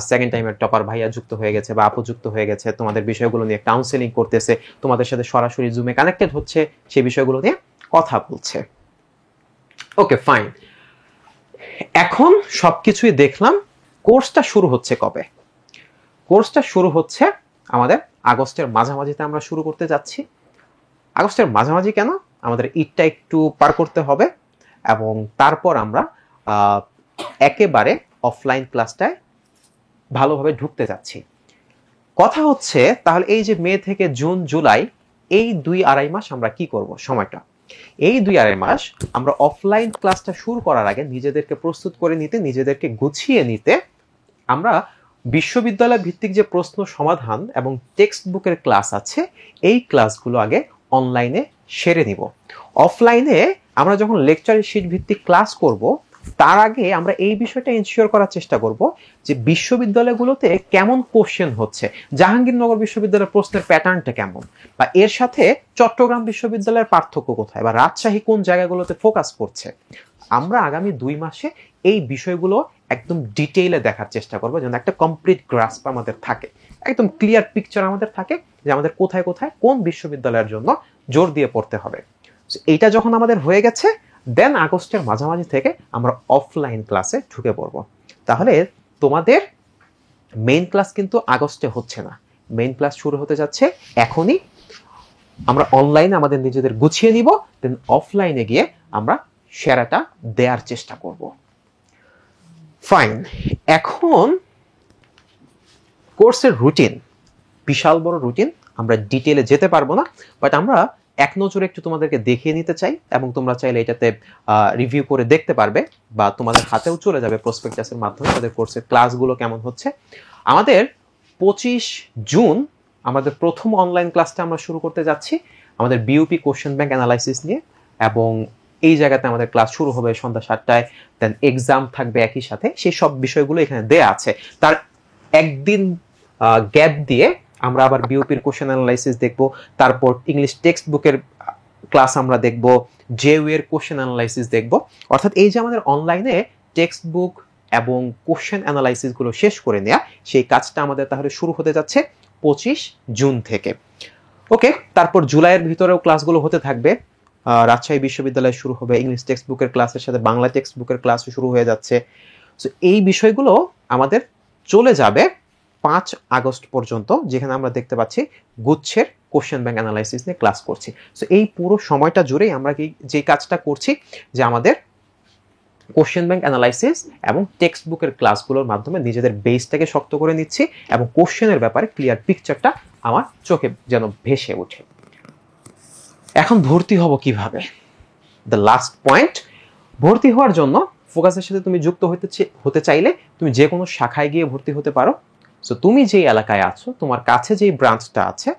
সেকেন্ড টাইমের টপার ভাইয়া যুক্ত হয়ে গেছে বা আপু যুক্ত হয়ে গেছে, তোমাদের বিষয়গুলো নিয়ে কাউন্সেলিং করতেছে, তোমাদের সাথে সরাসরি জুমে কানেক্টেড হচ্ছে, সেই বিষয়গুলো নিয়ে কথা বলছে। ওকে, ফাইন। এখন সবকিছুই দেখলাম, কোর্সটা শুরু হচ্ছে কবে? কোর্সটা শুরু হচ্ছে আমাদের আগস্টের মাঝামাঝিতে আমরা শুরু করতে যাচ্ছি। আগস্টের মাঝামাঝি কেন? আমাদের ঈদটা একটু পার করতে হবে, এবং তারপর আমরা একেবারে অফলাইন ক্লাসটায় ভালোভাবে ঢুকতে যাচ্ছি। কথা হচ্ছে তাহলে এই যে মে থেকে জুন জুলাই, এই 2-2.5 মাস আমরা কি করব? সময়টা, এই 2-2.5 মাস আমরা অফলাইন ক্লাসটা শুরু করার আগে নিজেদেরকে প্রস্তুত করে নিতে, নিজেদেরকে গুছিয়ে নিতে, আমরা বিশ্ববিদ্যালয় ভিত্তিক যে প্রশ্ন সমাধান এবং টেক্সট বুকের ক্লাস আছে, এই ক্লাসগুলো আগে অনলাইনে সেরে নিব। অফলাইনে আমরা যখন লেকচার শিট ভিত্তিক ক্লাস করব, তার আগে আমরা এই বিষয়টা এনশিওর করার চেষ্টা করব যে বিশ্ববিদ্যালয়গুলোতে কেমন কোশ্চেন হচ্ছে, জাহাঙ্গীরনগর বিশ্ববিদ্যালয়ের প্রশ্নের প্যাটার্নটা কেমন, বা এর সাথে চট্টগ্রাম বিশ্ববিদ্যালয়ের পার্থক্য কোথায়, বা রাজশাহী কোন জায়গাগুলোতে ফোকাস করছে। আমরা আগামী 2 মাসে এই বিষয়গুলো একদম ডিটেইলে দেখার চেষ্টা করবো, যেন একটা কমপ্লিট গ্রাস্প আমাদের থাকে, একদম ক্লিয়ার পিকচার আমাদের থাকে যে আমাদের কোথায় কোথায় কোন বিশ্ববিদ্যালয়ের জন্য জোর দিয়ে পড়তে হবে। এইটা যখন আমাদের হয়ে গেছে, দেন আগস্টের মাঝামাঝি থেকে আমরা অফলাইন ক্লাসে ঢুকে পড়বো। তাহলে তোমাদের মেইন ক্লাস কিন্তু আগস্টে হচ্ছে না, মেইন ক্লাস শুরু হতে যাচ্ছে এখনই। আমরা অনলাইনে আমাদের নিজেদের গুছিয়ে নিব, দেন অফলাইনে গিয়ে আমরা সেরাটা দেওয়ার চেষ্টা করব। ফাইন। এখন কোর্সের রুটিন, বিশাল বড় রুটিন, আমরা ডিটেইলে যেতে পারবো না, বাট আমরা এক নজরে একটু তোমাদেরকে দেখিয়ে নিতে চাই, এবং তোমরা চাইলে এটাতে রিভিউ করে দেখতে পারবে, বা তোমাদের হাতেও চলে যাবে প্রসপেক্টাসের মাধ্যমে আমাদের কোর্সের ক্লাসগুলো কেমন হচ্ছে। আমাদের 25 জুন আমাদের প্রথম অনলাইন ক্লাসটা আমরা শুরু করতে যাচ্ছি আমাদের বিউপি কোশ্চেন ব্যাংক অ্যানালাইসিস নিয়ে, এবং এই জায়গাতে আমাদের ক্লাস শুরু হবে সন্ধ্যা 7টায়, দেন এক্সাম থাকবে একই সাথে। সেই সব বিষয়গুলো এখানে দেয়া আছে। তার একদিন গ্যাপ দিয়ে আমরা আবার বিউপির কোশ্চেন অ্যানালাইসিস দেখব, তারপর ইংলিশ টেক্সট বুকের ক্লাস আমরা দেখব, জেইউ এর কোশ্চেন অ্যানালাইসিস দেখব। অর্থাৎ এই যে আমাদের অনলাইনে টেক্সট বুক এবং কোশ্চেন অ্যানালাইসিসগুলো শেষ করে নেওয়া, সেই কাজটা আমাদের তাহলে শুরু হতে যাচ্ছে 25 জুন থেকে। ওকে, তারপর জুলাইয়ের ভিতরেও ক্লাসগুলো হতে থাকবে। রাজশাহী বিশ্ববিদ্যালয়ে শুরু হবে ইংলিশ টেক্সট বুকের ক্লাসের সাথে বাংলা টেক্সট বুকের ক্লাসও শুরু হয়ে যাচ্ছে। সো এই বিষয়গুলো আমাদের চলে যাবে 5 আগস্ট পর্যন্ত, যেখানে আমরা দেখতে পাচ্ছি গুচ্ছের কোশ্চেন ব্যাংক অ্যানালাইসিস নিয়ে ক্লাস করছি। সো এই পুরো সময়টা জুড়েই আমরা যে কাজটা করছি, যে আমাদের কোশ্চেন ব্যাংক অ্যানালাইসিস এবং টেক্সট বুকের ক্লাসগুলোর মাধ্যমে নিজেদের বেসটাকে শক্ত করে নিচ্ছি, এবং কোশ্চেনের ব্যাপারে ক্লিয়ার পিকচারটা আমার চোখে যেন ভেসে ওঠে। এখন ভর্তি হব কিভাবে? দ্য লাস্ট পয়েন্ট, ভর্তি হওয়ার জন্য ফোকাসের সাথে তুমি যুক্ত হতে চাইলে তুমি যে কোনো শাখায় গিয়ে ভর্তি হতে পারো। সো তুমি যেই এলাকায় আছো, তোমার কাছে যেই ব্রাঞ্চটা আছে,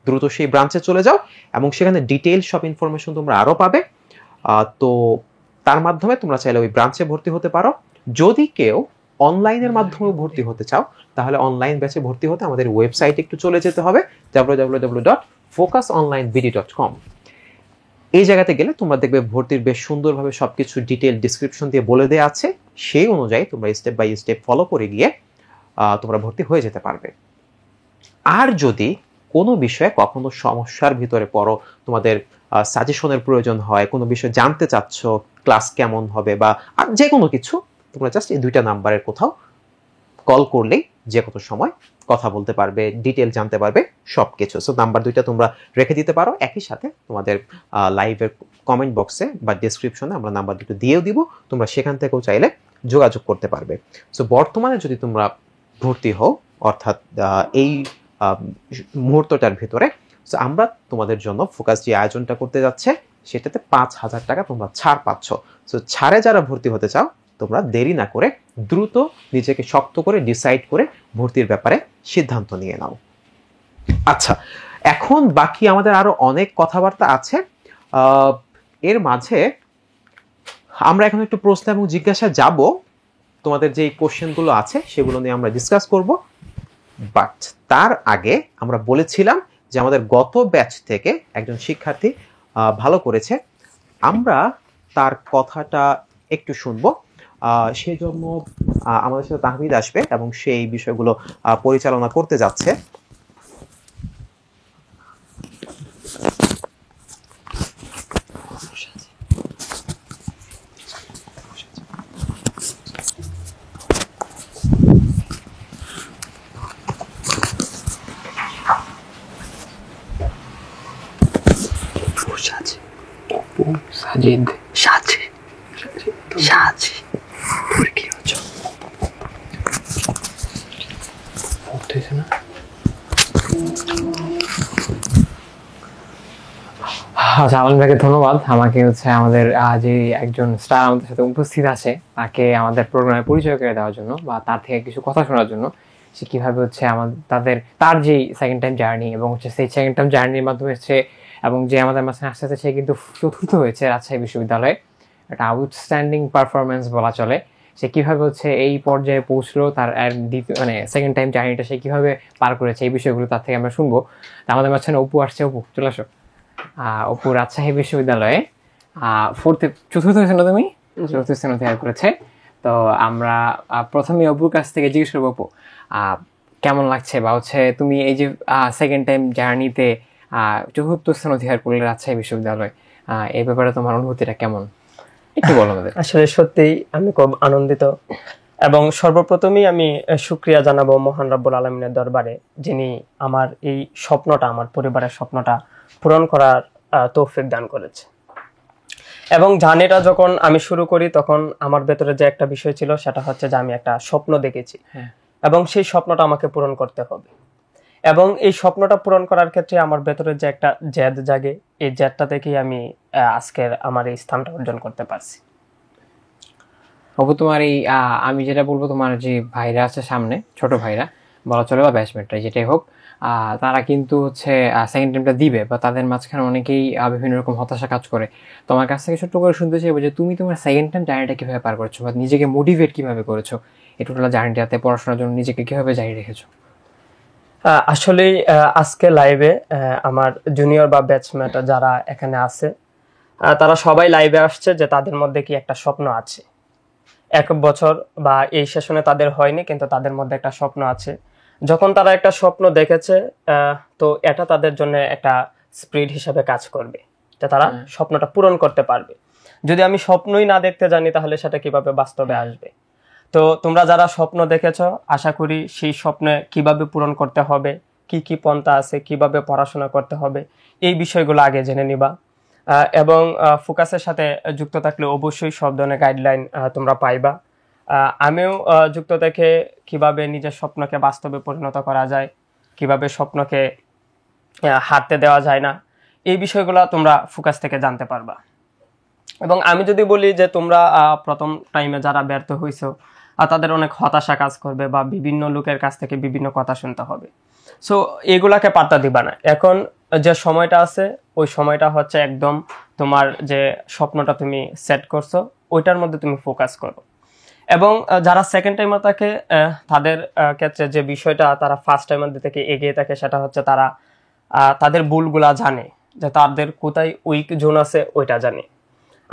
দ্রুত সেই ব্রাঞ্চে চলে যাও এবং সেখানে ডিটেইল সব ইনফরমেশন তোমরা আরও পাবে। তো তার মাধ্যমে তোমরা চাইলে ওই ব্রাঞ্চে ভর্তি হতে পারো। যদি কেউ অনলাইনের মাধ্যমেও ভর্তি হতে চাও, তাহলে অনলাইন ব্যাচে ভর্তি হতে আমাদের ওয়েবসাইটে একটু চলে যেতে হবে, www.focusonlinebd.com। এই জায়গাতে গেলে তোমরা দেখবে ভর্তির বেশ সুন্দরভাবে সবকিছু ডিটেইল ডিসক্রিপশন দিয়ে বলে দেওয়া আছে। সেই অনুযায়ী তোমরা স্টেপ বাই স্টেপ ফলো করে গিয়ে তোমরা ভর্তি হয়ে যেতে পারবে। আর যদি কোনো বিষয়ে কখনো সমস্যার ভিতরে পড়ো, তোমাদের সাজেশনের প্রয়োজন হয়, কোনো বিষয় জানতে চাচ্ছ, ক্লাস কেমন হবে বা আর যে কোনো কিছু, তোমরা জাস্ট এই 2টা নাম্বারের কোথাও কল করলেই যে কোনো সময় কথা বলতে পারবে, ডিটেল জানতে পারবে সব কিছু। সো নাম্বার 2টা তোমরা রেখে দিতে পারো। একই সাথে তোমাদের লাইভের কমেন্ট বক্সে বা ডিসক্রিপশনে আমরা নাম্বার 2টো দিয়েও দিব, তোমরা সেখান থেকেও চাইলে যোগাযোগ করতে পারবে। সো বর্তমানে যদি তোমরা ভর্তি হও, অর্থাৎ এই মুহূর্তটার ভিতরে, সো আমরা তোমাদের জন্য ফোকাস যে আয়োজনটা করতে যাচ্ছে সেটাতে 5,000 টাকা তোমরা ছাড় পাচ্ছ। সো ছাড়ে যারা ভর্তি হতে চাও, তোমরা দেরি না করে দ্রুত নিজেকে শক্ত করে ডিসাইড করে ভর্তির ব্যাপারে সিদ্ধান্ত নিয়ে নাও। আচ্ছা, এখন বাকি আমাদের আরো অনেক কথাবার্তা আছে। এর মাঝে আমরা এখন একটু প্রশ্ন এবং জিজ্ঞাসা যাব। তোমাদের যে কোশ্চেনগুলো আছে সেগুলো নিয়ে আমরা ডিসকাস করব। বাট তার আগে আমরা বলেছিলাম যে আমাদের গত ব্যাচ থেকে একজন শিক্ষার্থী ভালো করেছে, আমরা তার কথাটা একটু শুনবো। সেই জন্য আমাদের সাথে তাহমিদ আসবে এবং সেই বিষয়গুলো পরিচালনা করতে যাচ্ছে। সাজিদ সাজি সাজি কি হচ্ছে না? আচ্ছা, আলম ভাইকে ধন্যবাদ। আমাকে আমাদের যে একজন স্টার আমাদের সাথে উপস্থিত আছে তাকে আমাদের প্রোগ্রামে পরিচয় করে দেওয়ার জন্য বা তার থেকে কিছু কথা শোনার জন্য, সে কিভাবে তার যে সেকেন্ড টাইম জার্নি এবং সেই সেকেন্ড টাইম জার্নির মাধ্যমে এবং যে আমাদের মাঝখানে আসতে আসতে সে কিন্তু চতুর্থ হয়েছে রাজশাহী বিশ্ববিদ্যালয়ে, একটা আউটস্ট্যান্ডিং পারফরমেন্স বলা চলে। সে কিভাবে এই পর্যায়ে পৌঁছলো, তার সেকেন্ড টাইম জার্নিটা সে কিভাবে পার করেছে, এই বিষয়গুলো তার থেকে আমরা শুনবো। আমাদের মাঝখানে অপু আসছে। অপু চলে আসো। অপু রাজশাহী বিশ্ববিদ্যালয়ে চতুর্থ স্থানে তুমি চতুর্থ স্থানে অধিকার করেছে। তো আমরা প্রথমে অপুর কাছ থেকে জিজ্ঞেস করবো, অপু কেমন লাগছে বা তুমি এই যে সেকেন্ড টাইম জার্নিতে চতুর্থ স্থান অধিকার করলে রাজশাহী বিশ্ববিদ্যালয়, এই ব্যাপারে তোমার অনুভূতিটা কেমন একটু বলো আমাদের। আসলে সত্যিই আমি খুব আনন্দিত এবং সর্বপ্রথমেই আমি শুকরিয়া জানাবো মহান রব্বুল আলামিনের দরবারে, যিনি আমার এই স্বপ্নটা, আমার পরিবারের স্বপ্নটা পূরণ করার তৌফিক দান করেছে। এবং জার্নিটা যখন আমি শুরু করি তখন আমার ভেতরে যে একটা বিষয় ছিল সেটা হচ্ছে যে আমি একটা স্বপ্ন দেখেছি এবং সেই স্বপ্নটা আমাকে পূরণ করতে হবে। এবং এই স্বপ্নটা পূরণ করার ক্ষেত্রে আমার ভেতরে যে একটা জেদ জাগে, এই জেদটা থেকেই আমি আজকের আমার এই স্থানটা অর্জন করতে পারছি। অপু, তোমার এই আমি যেটা বলবো, তোমার যে ভাইরা আছে সামনে, ছোট ভাইরা বলা চলে বা ব্যাচমেটরা যেটাই হোক, তারা কিন্তু সেকেন্ড টাইমটা দিবে বা তাদের মাঝখানে অনেকেই বিভিন্ন রকম হতাশা কাজ করে। তোমার কাছ থেকে ছোট্ট করে শুনতে চাইবো যে তুমি তোমার সেকেন্ড টাইম জার্নিটা কিভাবে পার করেছো বা নিজেকে মোটিভেট কিভাবে করেছো, এই টোটাল জার্নিটাতে পড়াশোনার জন্য নিজেকে কিভাবে জারি রেখেছো? আসলে আজকে লাইভে আমার জুনিয়র বা ব্যাচমেট যারা এখানে আছে তারা সবাই লাইভে আসছে যে তাদের মধ্যে কি একটা স্বপ্ন আছে। 1 বছর বা এই সেশনে তাদের হয়নি, কিন্তু তাদের মধ্যে একটা স্বপ্ন আছে। যখন তারা একটা স্বপ্ন দেখেছে তো এটা তাদের জন্য একটা স্পিরিট হিসাবে কাজ করবে, যে তারা স্বপ্নটা পূরণ করতে পারবে। যদি আমি স্বপ্নই না দেখতে জানি তাহলে সেটা কিভাবে বাস্তবে আসবে? তো তোমরা যারা স্বপ্ন দেখেছো, আশা করি সেই স্বপ্নে কিভাবে পূরণ করতে হবে, কি কি পন্থা আছে, কিভাবে পড়াশোনা করতে হবে, এই বিষয়গুলো আগে জেনে নিবা। এবং ফোকাসের সাথে যুক্ত থাকলে অবশ্যই সব ধরনের গাইডলাইন তোমরা পাইবা। আমিও যুক্ত থেকে কিভাবে নিজের স্বপ্নকে বাস্তবে পরিণত করা যায়, কিভাবে স্বপ্নকে হারতে দেওয়া যায় না, এই বিষয়গুলো তোমরা ফোকাস থেকে জানতে পারবা। এবং আমি যদি বলি যে তোমরা প্রথম টাইমে যারা ব্যর্থ হয়েছো তাদের অনেক হতাশা কাজ করবে বা বিভিন্ন লোকের কাছ থেকে বিভিন্ন কথা শুনতে হবে। সো এগুলাকে পাত্তা দিবা না। এখন যে সময়টা আছে ওই সময়টা হচ্ছে একদম তোমার যে স্বপ্নটা তুমি সেট করছো ওইটার মধ্যে তুমি ফোকাস করো। এবং যারা সেকেন্ড টাইমার থাকে তাদের ক্ষেত্রে যে বিষয়টা তারা ফার্স্ট টাইমার থেকে এগিয়ে থাকে সেটা হচ্ছে তারা তাদের ভুলগুলা জানে, যে তাদের কোথায় উইক জোন আছে ওইটা জানে।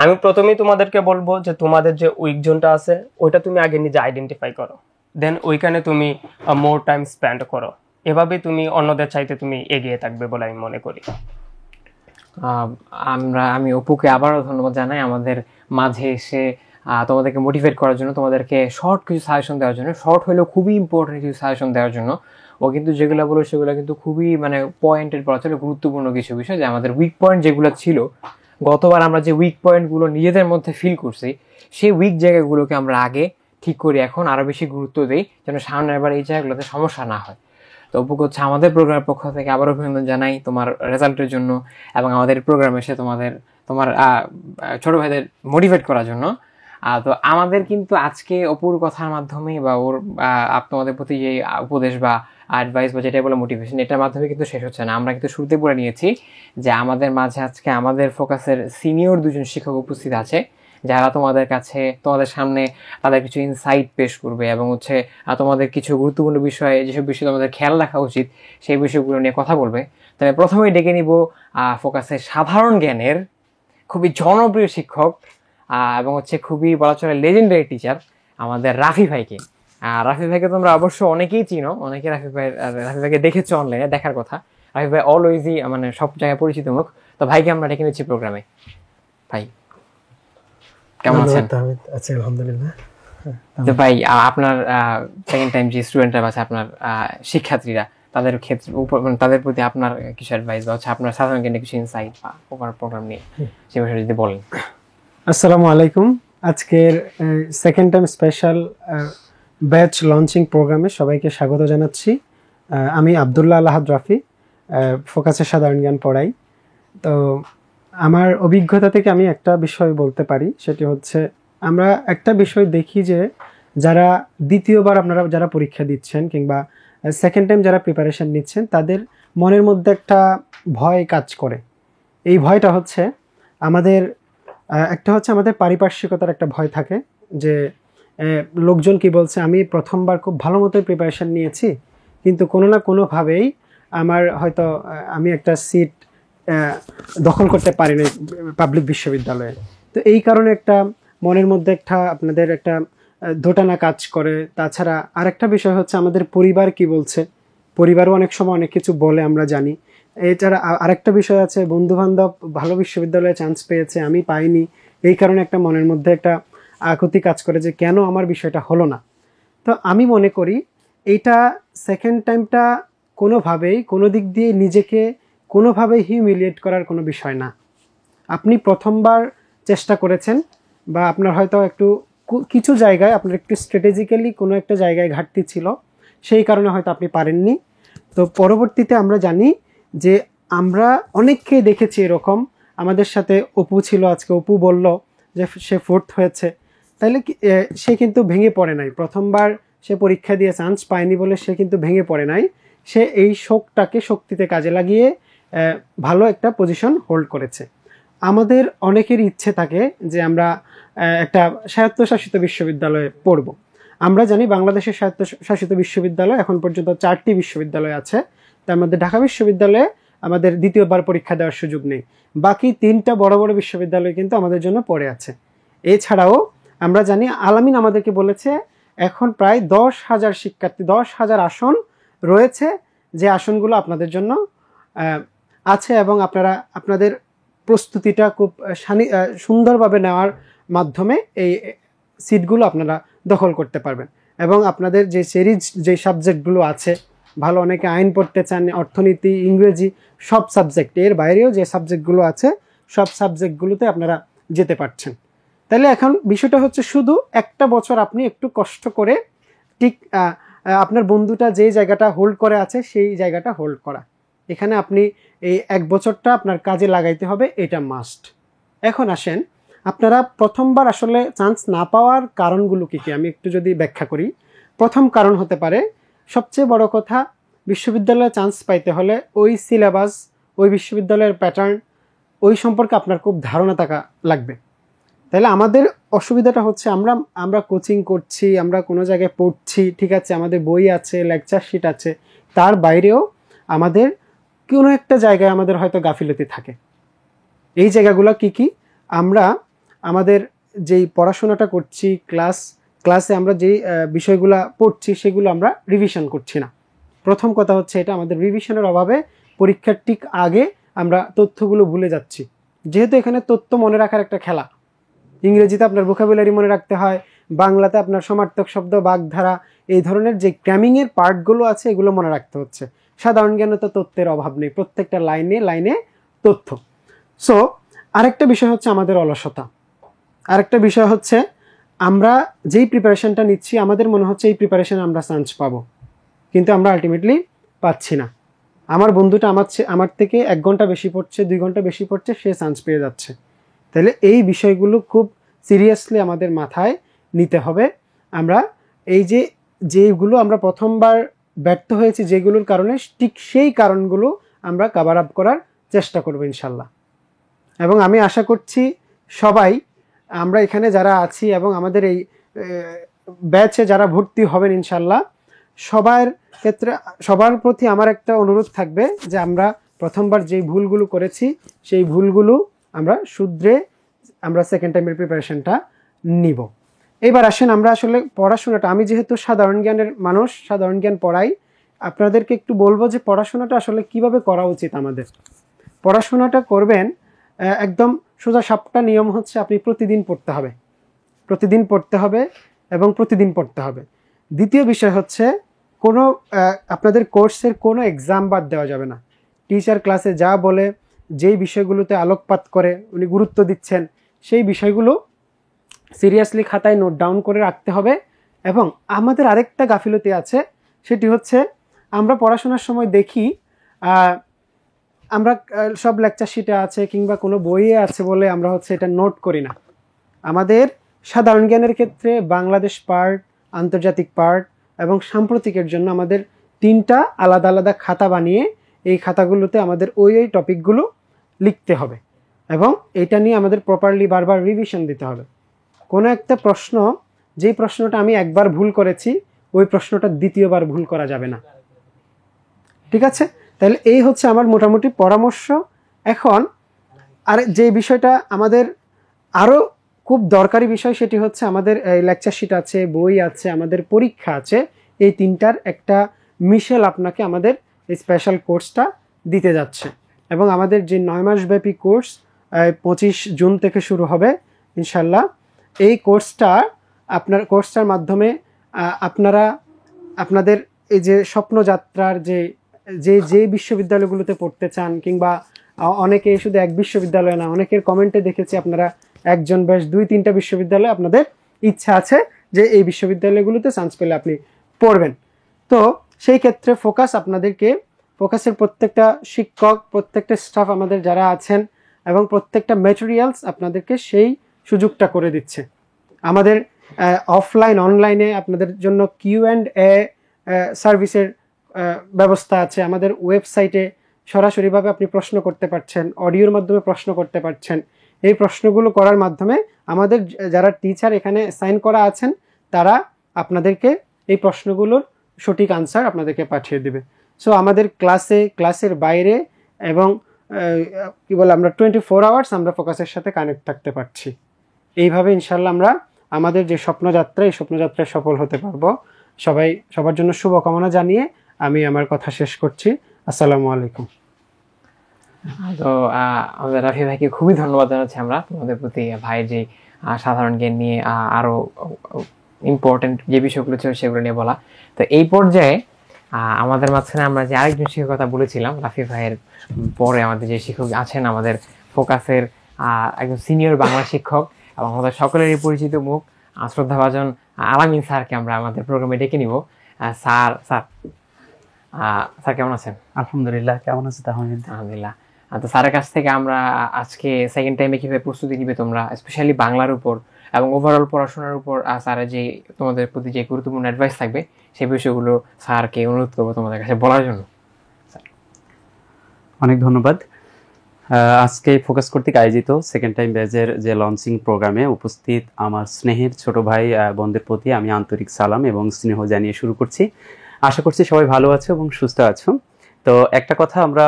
আমি প্রথমেই তোমাদেরকে বলবো যে তোমাদের যে উইক জোনটা আছে ওইটা তুমি আগে নিজে আইডেন্টিফাই করো, দেন ওইখানে তুমি মোর টাইম স্পেন্ড করো। এভাবে তুমি অন্যদের চাইতে তুমি এগিয়ে থাকবে বলে আমি মনে করি। আমি অপুকে আবারও ধন্যবাদ জানাই আমাদের মাঝে এসে তোমাদেরকে মোটিভেট করার জন্য, তোমাদেরকে শর্ট কিছু সাজেশন দেওয়ার জন্য, শর্ট হলেও খুবই ইম্পর্টেন্ট কিছু সাজেশন দেওয়ার জন্য। ও কিন্তু যেগুলো বলো সেগুলো কিন্তু খুবই মানে পয়েন্টেড বলা চলে, গুরুত্বপূর্ণ কিছু বিষয়, যে আমাদের উইক পয়েন্ট যেগুলো ছিল গতবার আমরা যে উইক পয়েন্টগুলো নিজেদের মধ্যে ফিল করছি সেই উইক জায়গাগুলোকে আমরা আগে ঠিক করি, এখন আরও বেশি গুরুত্ব দিই যেন সামনের বার এই জায়গাগুলোতে সমস্যা না হয়। তো অপুকে হচ্ছে আমাদের প্রোগ্রামের পক্ষ থেকে আবার অভিনন্দন জানাই তোমার রেজাল্টের জন্য এবং আমাদের প্রোগ্রামে এসে তোমার ছোট ভাইদের মোটিভেট করার জন্য। তো আমাদের কিন্তু আজকে অপুর কথার মাধ্যমে বা ওর তোমাদের প্রতি যে উপদেশ বা অ্যাডভাইস বা যেটা বলে মোটিভেশন, এটার মাধ্যমে কিন্তু শেষ হচ্ছে না। আমরা কিন্তু শুরুতে বলে নিয়েছি যে আমাদের মাঝে আজকে আমাদের ফোকাসের সিনিয়র দুজন শিক্ষক উপস্থিত আছে, যারা তোমাদের সামনে তাদের কিছু ইনসাইট পেশ করবে এবং হচ্ছে তোমাদের কিছু গুরুত্বপূর্ণ বিষয়ে যেসব বিষয় তোমাদের খেয়াল রাখা উচিত সেই বিষয়গুলো নিয়ে কথা বলবে। তবে প্রথমেই ডেকে নিব ফোকাসের সাধারণ জ্ঞানের খুবই জনপ্রিয় শিক্ষক এবং হচ্ছে খুবই বলা চলে লেজেন্ডারি টিচার আমাদের রাফি ভাইকে। রাফি ভাইকে তোমরা অবশ্য অনেকেই চিনো, অনেকে রাফি ভাইকে দেখেছো অনলাইনে, দেখার কথা। রাফি ভাই অলওয়েজই মানে সব জায়গায় পরিচিত মুখ। তো ভাইকে আমরা ডেকে নিচ্ছি প্রোগ্রামে। ভাই কেমন আছেন? আচ্ছা, আলহামদুলিল্লাহ। তো ভাই আপনার সেকেন্ড টাইম যে স্টুডেন্টরা আছে, আপনার শিক্ষার্থীরা, তাদের ক্ষেত্রে তাদের প্রতি আপনার কিছু অ্যাডভাইস বা হচ্ছে আপনার সাধারণ জ্ঞানে কিছু ইনসাইট বা ওভার প্রোগ্রাম নিয়ে সে বিষয়ে যদি বলেন। আসসালামু আলাইকুম। আজকের second time special batch launching প্রোগ্রামে সবাইকে স্বাগত জানাচ্ছি। আমি আব্দুল্লাহ আলাহাদ রাফি, ফোকাসের সাধারণ জ্ঞান পড়াই। তো আমার অভিজ্ঞতা থেকে আমি একটা বিষয় বলতে পারি, সেটি হচ্ছে আমরা একটা বিষয় দেখি যে যারা দ্বিতীয়বার আপনারা যারা পরীক্ষা দিচ্ছেন কিংবা সেকেন্ড টাইম যারা প্রিপারেশন নিচ্ছেন তাদের মনের মধ্যে একটা ভয় কাজ করে। এই ভয়টা হচ্ছে আমাদের আমাদের পারিপার্শ্বিকতার একটা ভয় থাকে যে লোকজন কি বলছে, আমি প্রথমবার খুব ভালো মতোই প্রিপারেশন নিয়েছি কিন্তু কোনো না কোনোভাবেই আমার হয়তো আমি একটা সিট দখল করতে পারি না পাবলিক বিশ্ববিদ্যালয়ে। তো এই কারণে একটা মনের মধ্যে আপনাদের একটা দোটানা কাজ করে। তাছাড়া আরেকটা বিষয় হচ্ছে আমাদের পরিবার কি বলছে, পরিবারও অনেক সময় অনেক কিছু বলে আমরা জানি। এছাড়া আরেকটা বিষয় আছে, বন্ধুবান্ধব ভালো বিশ্ববিদ্যালয়ে চান্স পেয়েছে আমি পাইনি, এই কারণে একটা মনের মধ্যে একটা আকুতি কাজ করে যে কেন আমার বিষয়টা হলো না। তো আমি মনে করি এইটা সেকেন্ড টাইমটা কোনোভাবেই কোনো দিক দিয়ে নিজেকে কোনোভাবেই হিউমিলিয়েট করার কোনো বিষয় না। আপনি প্রথমবার চেষ্টা করেছেন বা আপনার হয়তো একটু কিছু জায়গায় আপনার একটু স্ট্র্যাটেজিক্যালি কোনো একটা জায়গায় ঘাটতি ছিল, সেই কারণে হয়তো আপনি পারেননি। তো পরবর্তীতে আমরা জানি যে আমরা অনেককেই দেখেছি এরকম, আমাদের সাথে অপু ছিল, আজকে অপু বলল যে সে ফোর্থ হয়েছে, তাহলে সে কিন্তু ভেঙে পড়ে নাই। প্রথমবার সে পরীক্ষা দিয়ে চান্স পায়নি বলে সে কিন্তু ভেঙে পড়ে নাই, সে এই শোকটাকে শক্তিতে কাজে লাগিয়ে ভালো একটা পজিশন হোল্ড করেছে। আমাদের অনেকেরই ইচ্ছে থাকে যে আমরা একটা স্বায়ত্তশাসিত বিশ্ববিদ্যালয়ে পড়ব। আমরা জানি বাংলাদেশের স্বায়ত্তশাসিত বিশ্ববিদ্যালয় এখন পর্যন্ত 4টি বিশ্ববিদ্যালয় আছে, তার মধ্যে ঢাকা বিশ্ববিদ্যালয়ে আমাদের দ্বিতীয়বার পরীক্ষা দেওয়ার সুযোগ নেই, বাকি 3টা বড় বড় বিশ্ববিদ্যালয় কিন্তু আমাদের জন্য পড়ে আছে। এছাড়াও আমরা জানি আলামিন আমাদেরকে বলেছে এখন প্রায় 10,000 শিক্ষার্থী, 10,000 আসন রয়েছে, যে আসনগুলো আপনাদের জন্য আছে এবং আপনারা আপনাদের প্রস্তুতিটা খুব সুন্দরভাবে নেওয়ার মাধ্যমে এই সিটগুলো আপনারা দখল করতে পারবেন। এবং আপনাদের যে সিরিজ যে সাবজেক্টগুলো আছে, ভালো অনেকে আইন পড়তে চান, অর্থনীতি, ইংরেজি, সব সাবজেক্ট, এর বাইরেও যে সাবজেক্টগুলো আছে সব সাবজেক্টগুলোতে আপনারা যেতে পারছেন। তাহলে এখন বিষয়টা হচ্ছে শুধু একটা বছর আপনি একটু কষ্ট করে ঠিক আপনার বন্ধুটা যেই জায়গাটা হোল্ড করে আছে সেই জায়গাটা হোল্ড করা, এখানে আপনি এই 1 বছরটা আপনার কাজে লাগাইতে হবে, এটা মাস্ট। এখন আসেন আপনারা প্রথমবার আসলে চান্স না পাওয়ার কারণগুলো কী কী আমি একটু যদি ব্যাখ্যা করি। প্রথম কারণ হতে পারে, সবচেয়ে বড় কথা, বিশ্ববিদ্যালয়ে চান্স পাইতে হলে ওই সিলেবাস, ওই বিশ্ববিদ্যালয়ের প্যাটার্ন, ওই সম্পর্কে আপনার খুব ধারণা থাকা লাগবে। তাহলে আমাদের অসুবিধাটা হচ্ছে আমরা কোচিং করছি, আমরা কোনো জায়গায় পড়ছি, ঠিক আছে, আমাদের বই আছে, লেকচার শিট আছে, তার বাইরেও আমাদের কোনো একটা জায়গায় আমাদের হয়তো গাফিলতি থাকে। এই জায়গাগুলো কি কি? আমরা আমাদের যেই পড়াশোনাটা করছি, ক্লাসে আমরা যেই বিষয়গুলো পড়ছি সেগুলো আমরা রিভিশন করছি না। প্রথম কথা হচ্ছে এটা, আমাদের রিভিশনের অভাবে পরীক্ষার ঠিক আগে আমরা তথ্যগুলো ভুলে যাচ্ছি। যেহেতু এখানে তথ্য মনে রাখার একটা খেলা, ইংরেজিতে আপনার ভোকাবুলারি মনে রাখতে হয়, বাংলাতে আপনার সমার্থক শব্দ, বাগধারা, এই ধরনের যে ক্র্যামিংয়ের পার্টগুলো আছে এগুলো মনে রাখতে হচ্ছে। সাধারণ জ্ঞানে তো তথ্যের অভাব নেই, প্রত্যেকটা লাইনে লাইনে তথ্য। সো আরেকটা বিষয় হচ্ছে আমাদের অলসতা। আরেকটা বিষয় হচ্ছে আমরা যেই প্রিপারেশনটা নিচ্ছি আমাদের মনে হচ্ছে এই প্রিপারেশন আমরা চান্স পাবো, কিন্তু আমরা আলটিমেটলি পাচ্ছি না। আমার বন্ধুটা আমার থেকে 1 ঘন্টা বেশি পড়ছে, 2 ঘন্টা বেশি পড়ছে, সে চান্স পেয়ে যাচ্ছে। তাহলে এই বিষয়গুলো খুব সিরিয়াসলি আমাদের মাথায় নিতে হবে। আমরা এই যেগুলো আমরা প্রথমবার ব্যর্থ হয়েছি যেগুলোর কারণে, ঠিক সেই কারণগুলো আমরা কভার আপ করার চেষ্টা করবো ইনশাল্লাহ। এবং আমি আশা করছি সবাই, আমরা এখানে যারা আছি এবং আমাদের এই ব্যাচে যারা ভর্তি হবেন ইনশাল্লাহ, সবার প্রতি আমার একটা অনুরোধ থাকবে যে আমরা প্রথমবার যেই ভুলগুলো করেছি সেই ভুলগুলো আমরা শুধরে আমরা সেকেন্ড টাইমের প্রিপারেশনটা নিব। এবার আসেন আমরা আসলে পড়াশোনাটা, আমি যেহেতু সাধারণ জ্ঞানের মানুষ, সাধারণ জ্ঞান পড়াই, আপনাদেরকে একটু বলবো যে পড়াশোনাটা আসলে কিভাবে করা উচিত। আমাদের পড়াশোনাটা করবেন একদম সোজা সাপটা নিয়ম হচ্ছে আপনি প্রতিদিন পড়তে হবে, প্রতিদিন পড়তে হবে এবং প্রতিদিন পড়তে হবে। দ্বিতীয় বিষয় হচ্ছে আপনাদের কোর্সের কোনো এক্সাম বাদ দেওয়া যাবে না। টিচার ক্লাসে যা বলে, যেই বিষয়গুলোতে আলোকপাত করে উনি গুরুত্ব দিচ্ছেন, সেই বিষয়গুলো সিরিয়াসলি খাতায় নোট ডাউন করে রাখতে হবে। এবং আমাদের আরেকটা গাফিলতি আছে, সেটি হচ্ছে আমরা পড়াশোনার সময় দেখি আমরা সব লেকচার শিটে আছে কিংবা কোনো বইয়ে আছে বলে আমরা হচ্ছে এটা নোট করি না। আমাদের সাধারণ জ্ঞানের ক্ষেত্রে বাংলাদেশ পার্ট, আন্তর্জাতিক পার্ট এবং সাম্প্রতিকের জন্য আমাদের 3টা আলাদা আলাদা খাতা বানিয়ে এই খাতাগুলোতে আমাদের ওই টপিকগুলো লিখতে হবে এবং এটা নিয়ে আমাদের প্রপারলি বারবার রিভিশন দিতে হবে। কোনো একটা প্রশ্ন, যেই প্রশ্নটা আমি একবার ভুল করেছি ওই প্রশ্নটা দ্বিতীয়বার ভুল করা যাবে না, ঠিক আছে? তাহলে এই হচ্ছে আমার মোটামুটি পরামর্শ। এখন আর যে বিষয়টা আমাদের আরও খুব দরকারি বিষয়, সেটি হচ্ছে আমাদের লেকচার শিট আছে, বই আছে, আমাদের পরীক্ষা আছে। এই 3টার একটা মিশেল আপনাকে আমাদের এই স্পেশাল কোর্সটা দিতে যাচ্ছে। এবং আমাদের যে 9 মাসব্যাপী কোর্স 25 জুন থেকে শুরু হবে ইনশাল্লাহ। এই কোর্সটার মাধ্যমে আপনারা আপনাদের এই যে স্বপ্নযাত্রার যে বিশ্ববিদ্যালয়গুলোতে পড়তে চান, কিংবা অনেকে শুধু এক বিশ্ববিদ্যালয় না, অনেকের কমেন্টে দেখেছি আপনারা 1 ব্যাচ 2-3টা বিশ্ববিদ্যালয় আপনাদের ইচ্ছা আছে যে এই বিশ্ববিদ্যালয়গুলোতে চান্স পেলে আপনি পড়বেন। তো সেই ক্ষেত্রে ফোকাসের প্রত্যেকটা শিক্ষক, প্রত্যেকটা স্টাফ আমাদের যারা আছেন এবং প্রত্যেকটা ম্যাটেরিয়ালস আপনাদেরকে সেই সুযোগটা করে দিচ্ছে। আমাদের অফলাইন অনলাইনে আপনাদের জন্য Q&A সার্ভিসের ব্যবস্থা আছে। আমাদের ওয়েবসাইটে সরাসরিভাবে আপনি প্রশ্ন করতে পারছেন, অডিওর মাধ্যমে প্রশ্ন করতে পারছেন। এই প্রশ্নগুলো করার মাধ্যমে আমাদের যারা টিচার এখানে সাইন করা আছেন তারা আপনাদেরকে এই প্রশ্নগুলোর সঠিক আনসার আপনাদেরকে পাঠিয়ে দেবে। সো আমাদের ক্লাসের বাইরে এবং আমরা 24 আওয়ার্স আমরা ফোকাসের সাথে কানেক্ট থাকতে পারছি। এইভাবে ইনশাল্লাহ আমরা আমাদের যে স্বপ্নযাত্রা, এই স্বপ্নযাত্রায় সফল হতে পারবো। সবার জন্য শুভকামনা জানিয়ে আমি আমার কথা শেষ করছি। আসসালামু আলাইকুম। তো আমাদের রাফি ভাইকে খুবই ধন্যবাদ জানাচ্ছি আমরা তোমাদের প্রতি। ভাইয়ের যে সাধারণ জ্ঞান নিয়ে আরো ইম্পর্টেন্ট যে বিষয়গুলো ছিল সেগুলো নিয়ে বলা। তো এই পর্যায়ে আমাদের মাঝখানে আমরা যে আরেকজন শিক্ষকের কথা বলেছিলাম, রাফি ভাইয়ের পরে আমাদের যে শিক্ষক আছেন, আমাদের ফোকাসের একজন সিনিয়র বাংলা শিক্ষক এবং আমাদের সকলেরই পরিচিত মুখ, শ্রদ্ধাভাজন আলামিন স্যারকে আমরা আমাদের প্রোগ্রামে ডেকে নিব। স্যার কেমন আছেন? আলহামদুলিল্লাহ। কেমন আছেন তাহমিদ? আলহামদুলিল্লাহ। তো স্যারের কাছ থেকে আমরা আজকে সেকেন্ড টাইমে কিভাবে প্রস্তুতি নিবে তোমরা, স্পেশালি বাংলার উপর এবং ওভারঅল পড়াশোনার উপর স্যারের যে তোমাদের প্রতি যে গুরুত্বপূর্ণ অ্যাডভাইস থাকবে সেই বিষয়গুলো স্যারকে অনুরোধ করবো তোমাদের কাছে বলার জন্য। অনেক ধন্যবাদ। আজকে ফোকাস কর্তৃক আয়োজিত সেকেন্ড টাইম ব্যাচের যে লঞ্চিং প্রোগ্রামে উপস্থিত আমার স্নেহের ছোট ভাই বোনদের প্রতি আমি আন্তরিক সালাম এবং স্নেহ জানিয়ে শুরু করছি। আশা করছি সবাই ভালো আছো এবং সুস্থ আছো। তো একটা কথা, আমরা